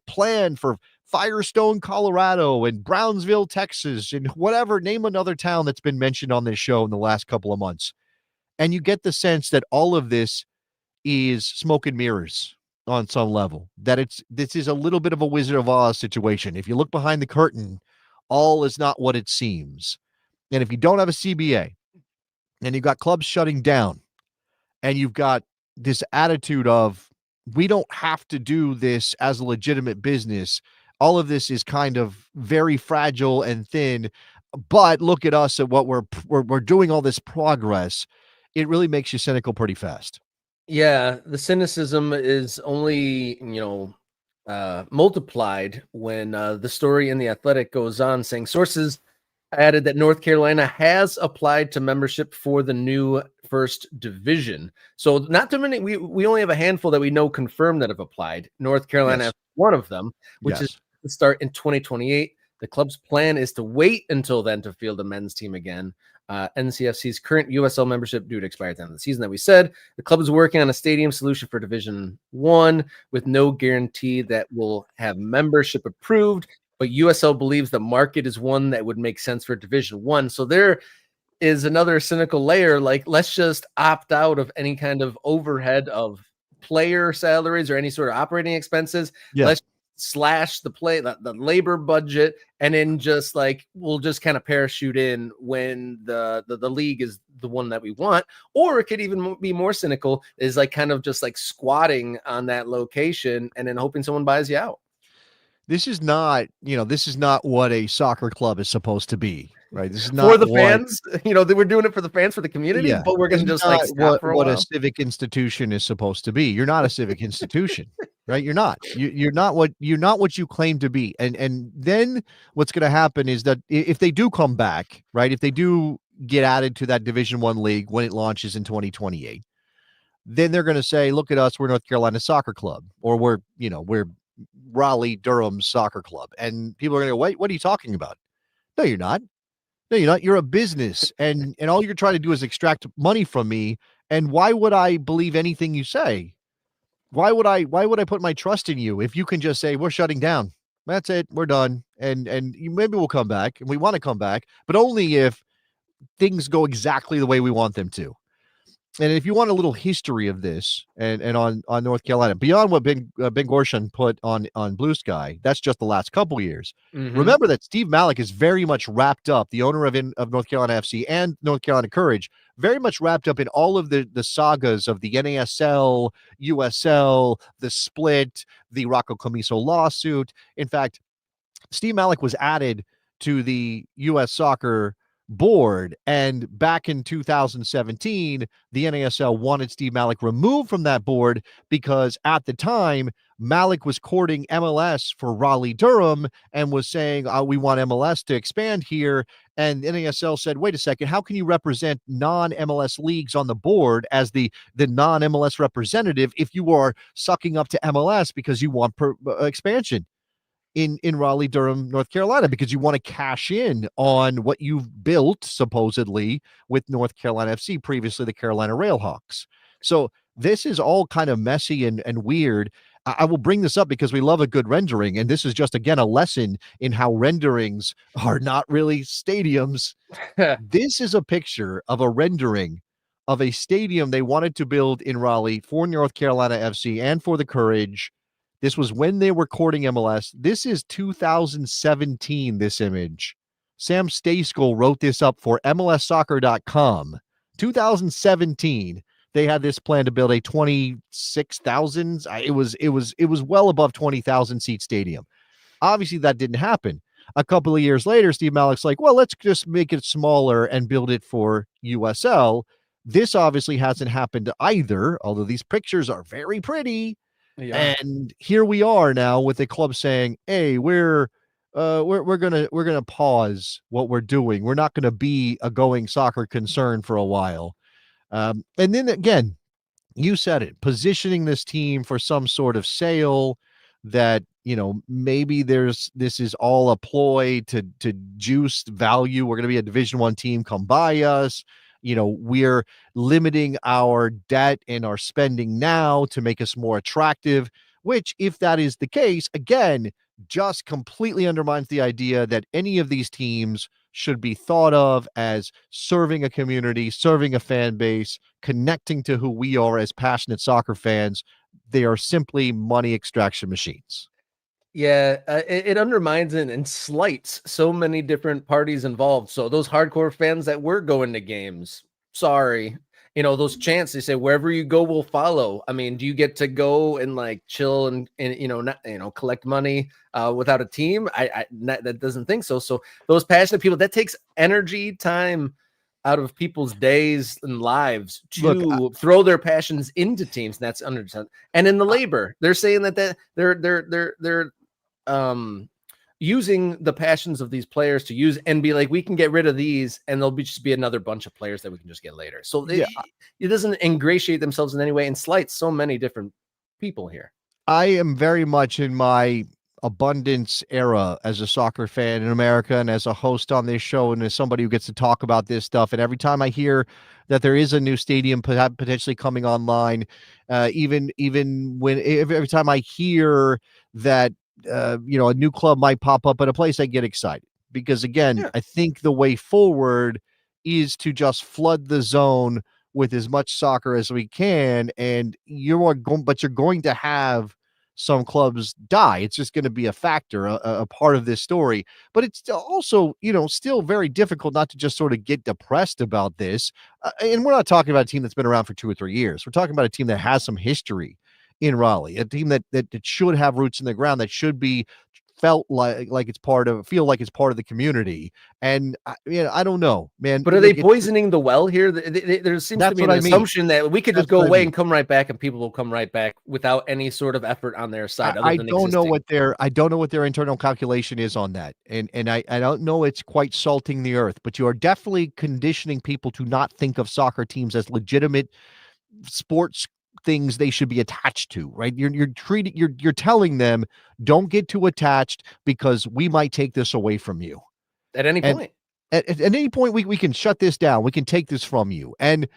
B: plan for Firestone, Colorado, and Brownsville, Texas, and whatever. Name another town that's been mentioned on this show in the last couple of months. And you get the sense that all of this is smoke and mirrors on some level, that this is a little bit of a Wizard of Oz situation. If you look behind the curtain, all is not what it seems. And if you don't have a CBA and you've got clubs shutting down and you've got this attitude of, we don't have to do this as a legitimate business, all of this is kind of very fragile and thin. But look at us at what we're doing, all this progress. It really makes you cynical pretty fast.
A: Yeah, the cynicism is only, multiplied when the story in The Athletic goes on saying sources added that North Carolina has applied to membership for the new first division. So not too many, we only have a handful that we know confirmed that have applied. North Carolina is one of them, which is to start in 2028. The club's plan is to wait until then to field a men's team again. NCFC's current USL membership due to expire at the end of the season that we said. The club is working on a stadium solution for Division I with no guarantee that will have membership approved, but USL believes the market is one that would make sense for Division I. So there is another cynical layer, like let's just opt out of any kind of overhead of player salaries or any sort of operating expenses. Let's slash the labor budget, and then just like we'll just kind of parachute in when the league is the one that we want. Or it could even be more cynical, is like kind of just like squatting on that location and then hoping someone buys you out.
B: This is not what a soccer club is supposed to be, right? This is not
A: for the fans. They were doing it for the fans, for the community, but we're going to just like stop for a while.
B: What a civic institution is supposed to be. You're not a civic institution, right? You're not. You're not what you claim to be. And then what's going to happen is that if they do come back, right? If they do get added to that Division I league when it launches in 2028, then they're going to say, "Look at us, we're North Carolina Soccer Club," or we're Raleigh Durham Soccer Club. And people are going to go, "Wait, what are you talking about?" No, you're not. No, you're not. You're a business, and all you're trying to do is extract money from me. And why would I believe anything you say? Why would I put my trust in you if you can just say, "We're shutting down. That's it. We're done." And maybe we'll come back, and we want to come back, but only if things go exactly the way we want them to. And if you want a little history of this and on North Carolina, beyond what Ben Gorshin put on Blue Sky, that's just the last couple years. Remember that Steve Malik is very much wrapped up, the owner of North Carolina FC and North Carolina Courage, very much wrapped up in all of the sagas of the NASL, USL, the split, the Rocco Comiso lawsuit. In fact, Steve Malik was added to the U.S. Soccer board, and back in 2017, the NASL wanted Steve Malik removed from that board because at the time, Malik was courting MLS for Raleigh-Durham and was saying, we want MLS to expand here. And NASL said, wait a second, how can you represent non-MLS leagues on the board as the non-MLS representative if you are sucking up to MLS because you want expansion in Raleigh-Durham, North Carolina, because you want to cash in on what you've built, supposedly, with North Carolina FC, previously the Carolina Railhawks. So this is all kind of messy and weird. I will bring this up because we love a good rendering, and this is just, again, a lesson in how renderings are not really stadiums. This is a picture of a rendering of a stadium they wanted to build in Raleigh for North Carolina FC and for the Courage. This was when they were courting MLS. This is 2017, this image. Sam Stejskal wrote this up for MLSsoccer.com. 2017, they had this plan to build a 26,000. It was well above 20,000 seat stadium. Obviously, that didn't happen. A couple of years later, Steve Malik's like, well, let's just make it smaller and build it for USL. This obviously hasn't happened either, although these pictures are very pretty. Yeah. And here we are now with the club saying, "Hey, we're gonna pause what we're doing. We're not gonna be a going soccer concern for a while." And then again, you said it, positioning this team for some sort of sale that, maybe this is all a ploy to juice value. We're gonna be a Division I team. Come buy us. We're limiting our debt and our spending now to make us more attractive, which, if that is the case, again, just completely undermines the idea that any of these teams should be thought of as serving a community, serving a fan base, connecting to who we are as passionate soccer fans. They are simply money extraction machines.
A: Yeah, it undermines and slights so many different parties involved. So those hardcore fans that were going to games, sorry, those chants, they say wherever you go, we'll follow. I mean, do you get to go and like chill and not collect money without a team? That doesn't think so. So those passionate people, that takes energy, time out of people's days and lives to throw their passions into teams. That's understand. And in the labor, they're saying that they're using the passions of these players to use and be like, we can get rid of these and there'll just be another bunch of players that we can just get later. So it doesn't ingratiate themselves in any way and slights so many different people here.
B: I am very much in my abundance era as a soccer fan in America and as a host on this show and as somebody who gets to talk about this stuff. And every time I hear that there is a new stadium potentially coming online, even when every time I hear that a new club might pop up at a place, I get excited because again, I think the way forward is to just flood the zone with as much soccer as we can. And you're going to have some clubs die. It's just going to be a factor, a part of this story, but it's also, still very difficult not to just sort of get depressed about this. And we're not talking about a team that's been around for 2 or 3 years. We're talking about a team that has some history in Raleigh, a team that should have roots in the ground, that should be feel like it's part of the community. And I don't know, man.
A: But are they poisoning the well here? There seems to be an assumption that we could just go away and come right back, and people will come right back without any sort of effort on their side.
B: I don't know what their internal calculation is on that, and I don't know. It's quite salting the earth, but you are definitely conditioning people to not think of soccer teams as legitimate sports things they should be attached to, right? You're telling them, don't get too attached because we might take this away from you
A: at any point.
B: At any point, we can shut this down. We can take this from you. And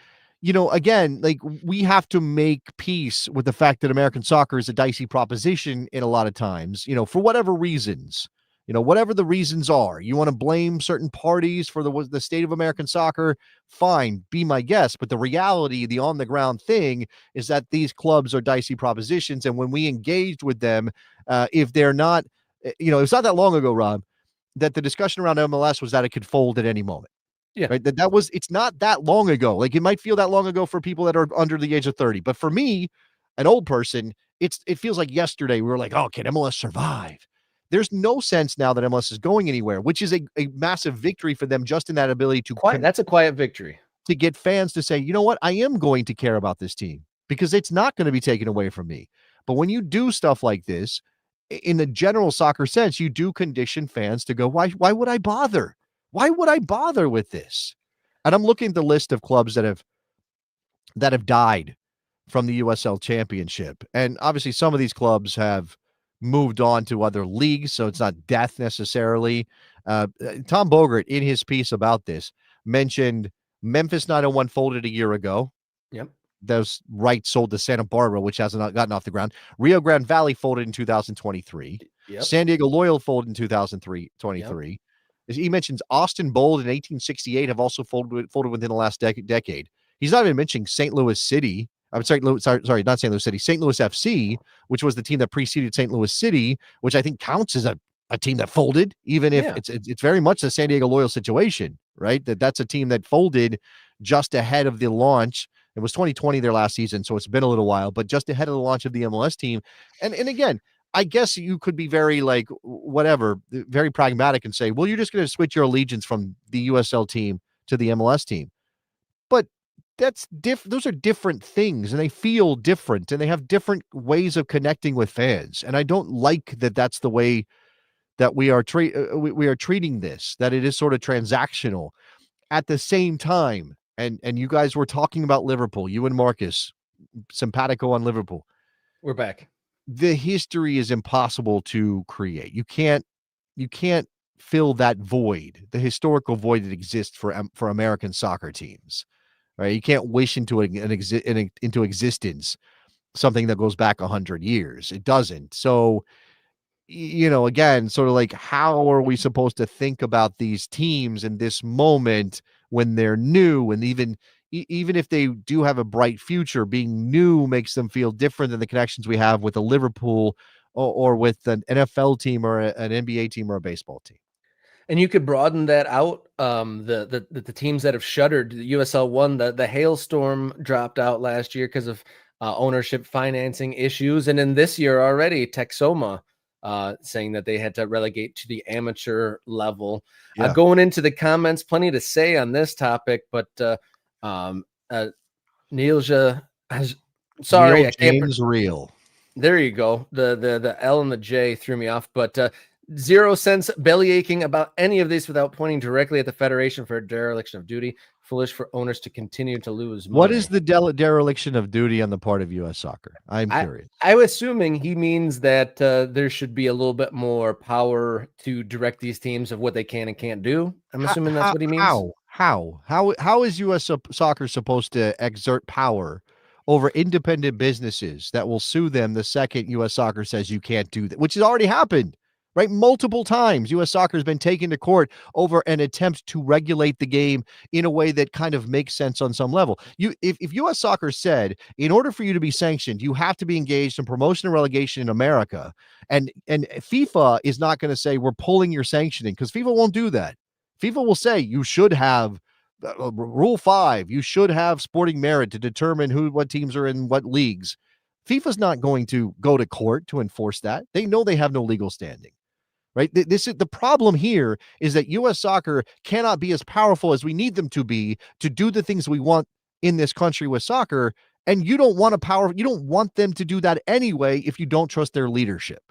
B: again, like, we have to make peace with the fact that American soccer is a dicey proposition in a lot of times, for whatever reasons. whatever the reasons are. You want to blame certain parties for the state of American soccer? Fine, be my guest. But the reality, the on the ground thing is that these clubs are dicey propositions. And when we engaged with them, if they're not, it's not that long ago, Rob, that the discussion around MLS was that it could fold at any moment.
A: Yeah.
B: Right. It's not that long ago. Like, it might feel that long ago for people that are under the age of 30. But for me, an old person, it feels like yesterday we were like, oh, can MLS survive? There's no sense now that MLS is going anywhere, which is a massive victory for them just in that ability to
A: that's a quiet victory
B: to get fans to say, you know what, I am going to care about this team because it's not going to be taken away from me. But when you do stuff like this, in the general soccer sense, you do condition fans to go, why would I bother? Why would I bother with this? And I'm looking at the list of clubs that have died from the USL Championship. And obviously some of these clubs have moved on to other leagues, so it's not death necessarily. Tom Bogert, in his piece about this, mentioned Memphis 901 folded a year ago.
A: Yep.
B: Those rights sold to Santa Barbara, which hasn't gotten off the ground. Rio Grande Valley folded in 2023.
A: Yep.
B: San Diego Loyal folded in 2023. Yep. He mentions Austin Bold in 1868 have also folded within the last decade. He's not even mentioning St. Louis City. I'm sorry, not St. Louis City, St. Louis FC, which was the team that preceded St. Louis City, which I think counts as a team that folded, even if it's very much the San Diego Loyal situation, right? That's a team that folded just ahead of the launch. It was 2020 their last season, so it's been a little while, but just ahead of the launch of the MLS team. And again, I guess you could be very very pragmatic and say, well, you're just going to switch your allegiance from the USL team to the MLS team. But those are different things, and they feel different, and they have different ways of connecting with fans. And I don't like that that's the way that we are treating this, that it is sort of transactional. At the same time, and you guys were talking about Liverpool, you and Marcus, simpatico on Liverpool.
A: We're back.
B: The history is impossible to create. You can't fill that void, the historical void that exists for American soccer teams. Right? You can't wish into existence something that goes back 100 years. It doesn't. So, again, sort of like, how are we supposed to think about these teams in this moment when they're new? And even if they do have a bright future, being new makes them feel different than the connections we have with a Liverpool or with an NFL team or an NBA team or a baseball team.
A: And you could broaden that out. The teams that have shuttered, the USL one, the Hailstorm dropped out last year because of ownership financing issues. And in this year already, Texoma saying that they had to relegate to the amateur level.
B: Yeah.
A: Going into the comments, plenty to say on this topic, but Neilja has, sorry, I can't.
B: James Real.
A: There you go. The L and the J threw me off, but 0 cents belly aching about any of this without pointing directly at the Federation for a dereliction of duty. Foolish for owners to continue to lose money.
B: What is the dereliction of duty on the part of U.S. Soccer? I'm curious.
A: I'm assuming he means that there should be a little bit more power to direct these teams of what they can and can't do. I'm assuming that's what he means.
B: How is U.S. Soccer supposed to exert power over independent businesses that will sue them the second U.S. Soccer says you can't do that, which has already happened? Right, multiple times, U.S. Soccer has been taken to court over an attempt to regulate the game in a way that kind of makes sense on some level. If U.S. Soccer said, in order for you to be sanctioned, you have to be engaged in promotion and relegation in America, and FIFA is not going to say we're pulling your sanctioning, because FIFA won't do that. FIFA will say you should have Rule 5, you should have sporting merit to determine what teams are in what leagues. FIFA's not going to go to court to enforce that. They know they have no legal standing. Right. This is the problem here, is that U.S. Soccer cannot be as powerful as we need them to be to do the things we want in this country with soccer. And you don't want them to do that anyway if you don't trust their leadership.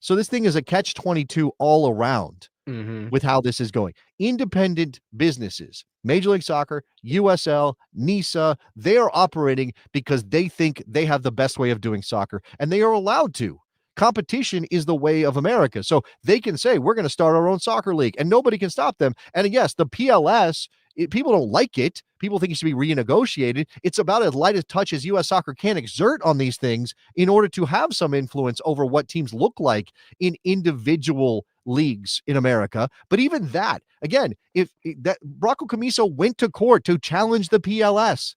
B: So this thing is a catch-22 all around with how this is going. Independent businesses, Major League Soccer, USL, NISA, they are operating because they think they have the best way of doing soccer, and they are allowed to. Competition is the way of America. So they can say, we're going to start our own soccer league, and nobody can stop them. And yes, the PLS, people don't like it. People think it should be renegotiated. It's about as light a touch as U.S. Soccer can exert on these things in order to have some influence over what teams look like in individual leagues in America. But even that, again, if that Rocco Camiso went to court to challenge the PLS,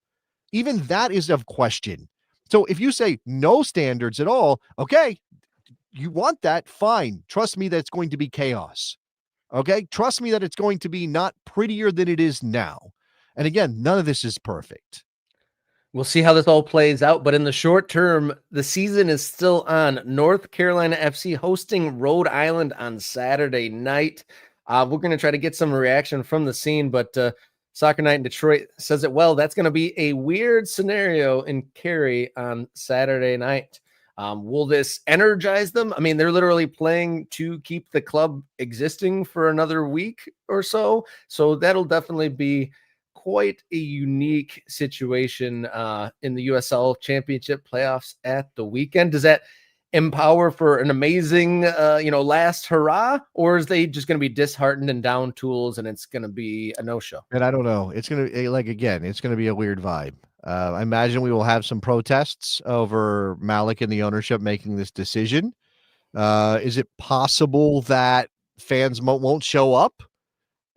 B: even that is of question. So if you say no standards at all, okay, you want that, fine. Trust me that it's going to be chaos. Okay? Trust me that it's going to be not prettier than it is now. And again, none of this is perfect.
A: We'll see how this all plays out, but in the short term, the season is still on. North Carolina FC hosting Rhode Island on Saturday night. We're going to try to get some reaction from the scene, but Soccer Night in Detroit says it well. That's going to be a weird scenario in Cary on Saturday night. Will this energize them? I mean, they're literally playing to keep the club existing for another week or so. So that'll definitely be quite a unique situation in the USL Championship playoffs at the weekend. Does that empower for an amazing, last hurrah, or is they just going to be disheartened and down tools and it's going to be a no-show?
B: And I don't know. It's going to, it's going to be a weird vibe. I imagine we will have some protests over Malik and the ownership making this decision. Is it possible that fans won't show up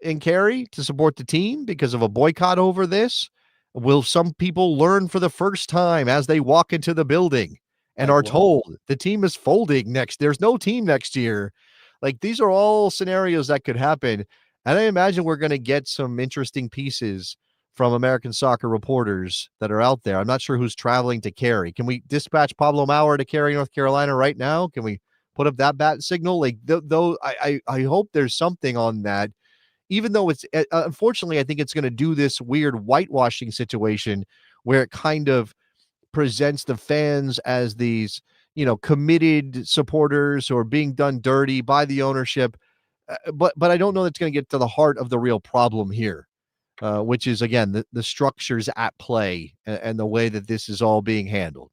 B: in Cary to support the team because of a boycott over this? Will some people learn for the first time as they walk into the building and are told the team is folding there's no team next year? Like, these are all scenarios that could happen. And I imagine we're going to get some interesting pieces from American soccer reporters that are out there. I'm not sure who's traveling to Cary. Can we dispatch Pablo Maurer to Cary, North Carolina right now? Can we put up that bat signal? Like, though, I hope there's something on that. Even though it's unfortunately, I think it's going to do this weird whitewashing situation where it kind of presents the fans as these, committed supporters who are being done dirty by the ownership. But I don't know that's going to get to the heart of the real problem here, which is, again, the structures at play and the way that this is all being handled.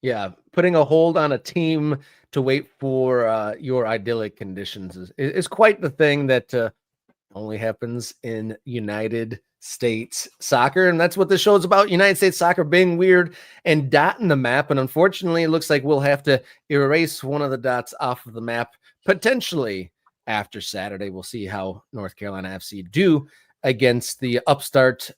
A: Yeah, putting a hold on a team to wait for your idyllic conditions is quite the thing that only happens in United States soccer. And that's what this show is about. United States soccer being weird and dotting the map. And unfortunately, it looks like we'll have to erase one of the dots off of the map potentially after Saturday. We'll see how North Carolina FC do against the upstart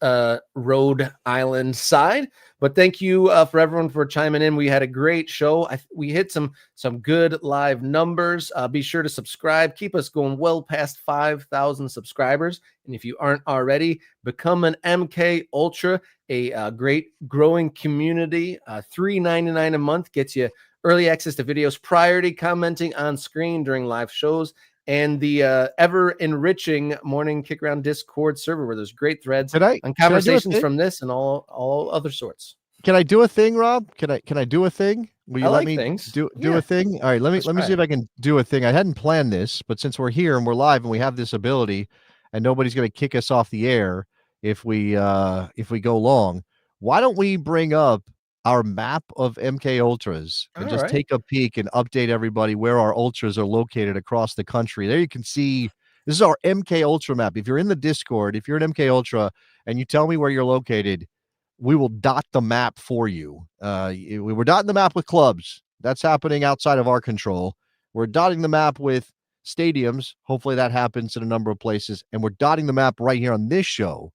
A: Rhode Island side. But thank you for everyone for chiming in. We had a great show. We hit some good live numbers. Be sure to subscribe. Keep us going well past 5,000 subscribers. And if you aren't already, become an MK Ultra, a great growing community. $3.99 a month gets you early access to videos, priority commenting on screen during live shows, and the ever-enriching Morning Kickaround Discord server where there's great threads on conversations from this and all other sorts.
B: Can I do a thing, Rob? Can I do a thing? Will you let me
A: things.
B: do a thing? All right, let me see if I can do a thing. I hadn't planned this, but since we're here and we're live and we have this ability, and nobody's going to kick us off the air if we go long, why don't we bring up our map of MK Ultras and just take a peek and update everybody where our Ultras are located across the country. There you can see, this is our MK Ultra map. If you're in the Discord, if you're an MK Ultra and you tell me where you're located, we will dot the map for you. We were dotting the map with clubs. That's happening outside of our control. We're dotting the map with stadiums. Hopefully that happens in a number of places. And we're dotting the map right here on this show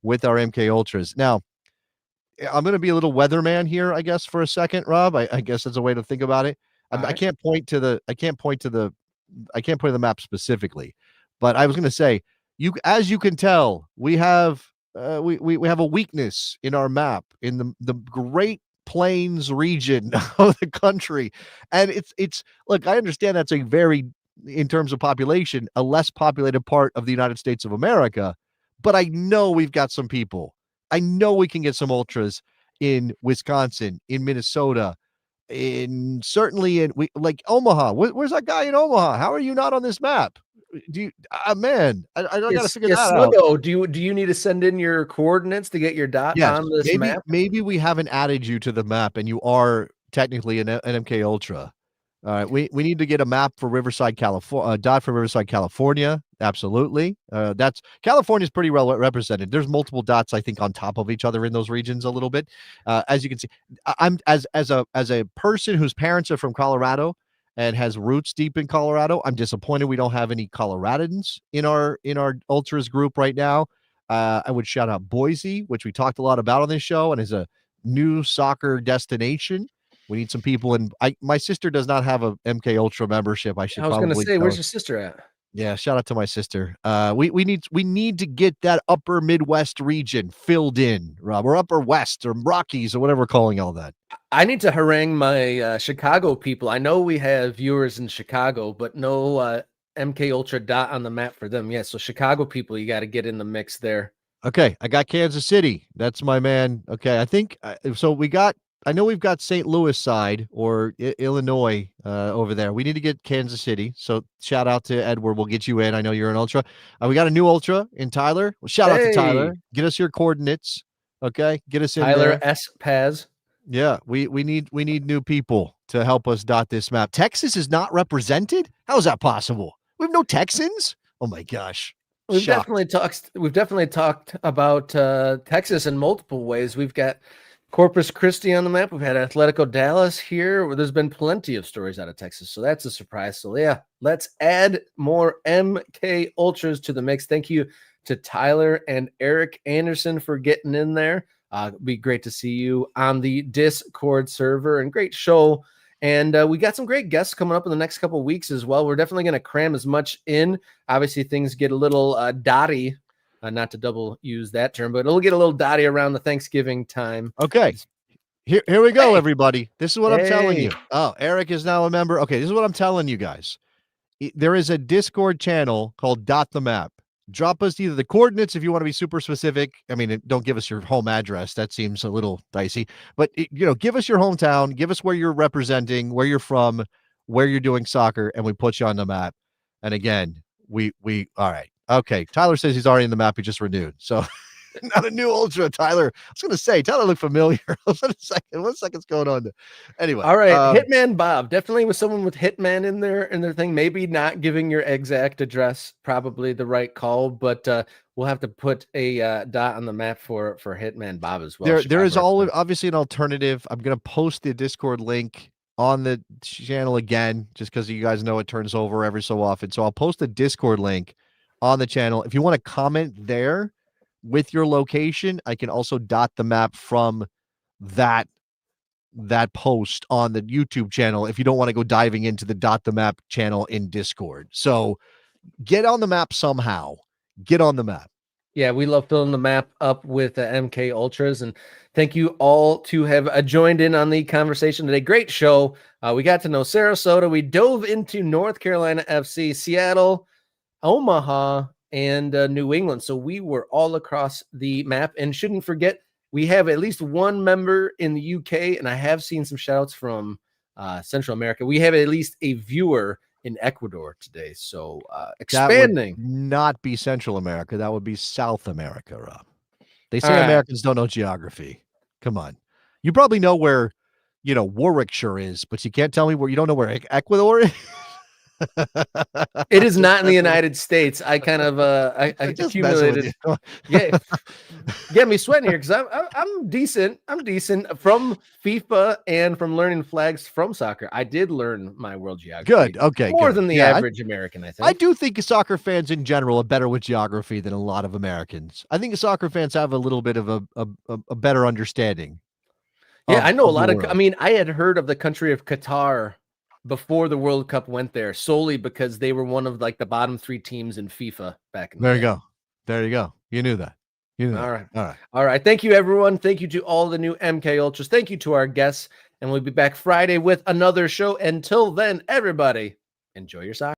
B: with our MK Ultras. Now, I'm going to be a little weatherman here, I guess, for a second, Rob. I guess that's a way to think about it. I can't point to the map specifically, but I was going to say, as you can tell, we have we have a weakness in our map in the Great Plains region of the country, and it's look, I understand that's a very, in terms of population, a less populated part of the United States of America, but I know we've got some people. I know we can get some Ultras in Wisconsin, in Minnesota, certainly in Omaha. Where's that guy in Omaha? How are you not on this map? Do you, man? I got to figure that out.
A: Do you need to send in your coordinates to get your dot on this map?
B: Maybe we haven't added you to the map, and you are technically an MK Ultra. All right, we need to get a map for Riverside, California, dot for Riverside, California. Absolutely. That's California is pretty well represented. There's multiple dots, I think, on top of each other in those regions a little bit. As you can see, I'm as a person whose parents are from Colorado and has roots deep in Colorado. I'm disappointed we don't have any Coloradans in our ultras group right now. I would shout out Boise, which we talked a lot about on this show, and is a new soccer destination. We need some people, and my sister does not have a MK Ultra membership. I should
A: I was going to
B: probably
A: say,
B: tell
A: where's
B: her.
A: your sister at?
B: Yeah, shout out to my sister. We need to get that upper Midwest region filled in, Rob, or upper West or Rockies or whatever we're calling all that.
A: I need to harangue my Chicago people. I know we have viewers in Chicago, but no MK Ultra dot on the map for them. Yeah, so Chicago people, you got to get in the mix there.
B: Okay, I got Kansas City. That's my man. Okay, I think so. I know we've got St. Louis side or Illinois over there. We need to get Kansas City. So shout out to Edward. We'll get you in. I know you're an ultra. We got a new ultra in Tyler. Well, shout out to Tyler. Get us your coordinates. Okay, get us in
A: Tyler
B: there.
A: S. Paz.
B: Yeah, we need new people to help us dot this map. Texas is not represented. How is that possible? We have no Texans. Oh my gosh.
A: We've
B: Shocked.
A: definitely talked about Texas in multiple ways. We've got Corpus Christi on the map. We've had Atletico Dallas here, where there's been plenty of stories out of Texas. So that's a surprise. So yeah, let's add more MK Ultras to the mix. Thank you to Tyler and Eric Anderson for getting in there. It'd be great to see you on the Discord server, and great show. And we got some great guests coming up in the next couple of weeks as well. We're definitely going to cram as much in. Obviously, things get a little dotty, not to double use that term, but it'll get a little dotty around the Thanksgiving time.
B: Okay. Here we go, everybody. This is what I'm telling you. Oh, Eric is now a member. Okay, this is what I'm telling you guys. There is a Discord channel called Dot the Map. Drop us either the coordinates if you want to be super specific. I mean, don't give us your home address. That seems a little dicey. But, give us your hometown. Give us where you're representing, where you're from, where you're doing soccer, and we put you on the map. And again, we all right. Okay, Tyler says he's already in the map. He just renewed. So not a new ultra, Tyler. I was going to say, Tyler looked familiar. One second's going on there. Anyway.
A: All right. Hitman Bob, definitely with someone with Hitman in their thing, maybe not giving your exact address, probably the right call, but we'll have to put a dot on the map for Hitman Bob as well.
B: There is obviously an alternative. I'm going to post the Discord link on the channel again, just because you guys know it turns over every so often. So I'll post the Discord link on the channel. If you want to comment there with your location, I can also dot the map from that post on the YouTube channel if you don't want to go diving into the dot the map channel in Discord. So get on the map somehow. Get on the map.
A: Yeah, we love filling the map up with MK Ultras, and thank you all to have joined in on the conversation today. Great show. We got to know Sarasota. We dove into North Carolina FC, Seattle, Omaha, and New England. So we were all across the map, and shouldn't forget, we have at least one member in the UK, and I have seen some shout outs from Central America. We have at least a viewer in Ecuador today. So expanding.
B: That would not be Central America. That would be South America, Rob. They say Americans don't know geography. Come on. You probably know where, Warwickshire is, but you can't tell me where. You don't know where Ecuador is?
A: It is not in the United States. I kind of I accumulated. Yeah, get me sweating here because I'm decent. I'm decent from FIFA and from learning flags from soccer. I did learn my world geography.
B: Good. Okay.
A: More than the average American, I think.
B: I do think soccer fans in general are better with geography than a lot of Americans. I think soccer fans have a little bit of a better understanding.
A: Yeah, I know a lot of. I mean, I had heard of the country of Qatar before the World Cup went there, solely because they were one of the bottom 3 teams in FIFA back in the day.
B: There you go. You knew that.
A: All right. Thank you, everyone. Thank you to all the new MK Ultras. Thank you to our guests, and we'll be back Friday with another show. Until then, everybody, enjoy your soccer.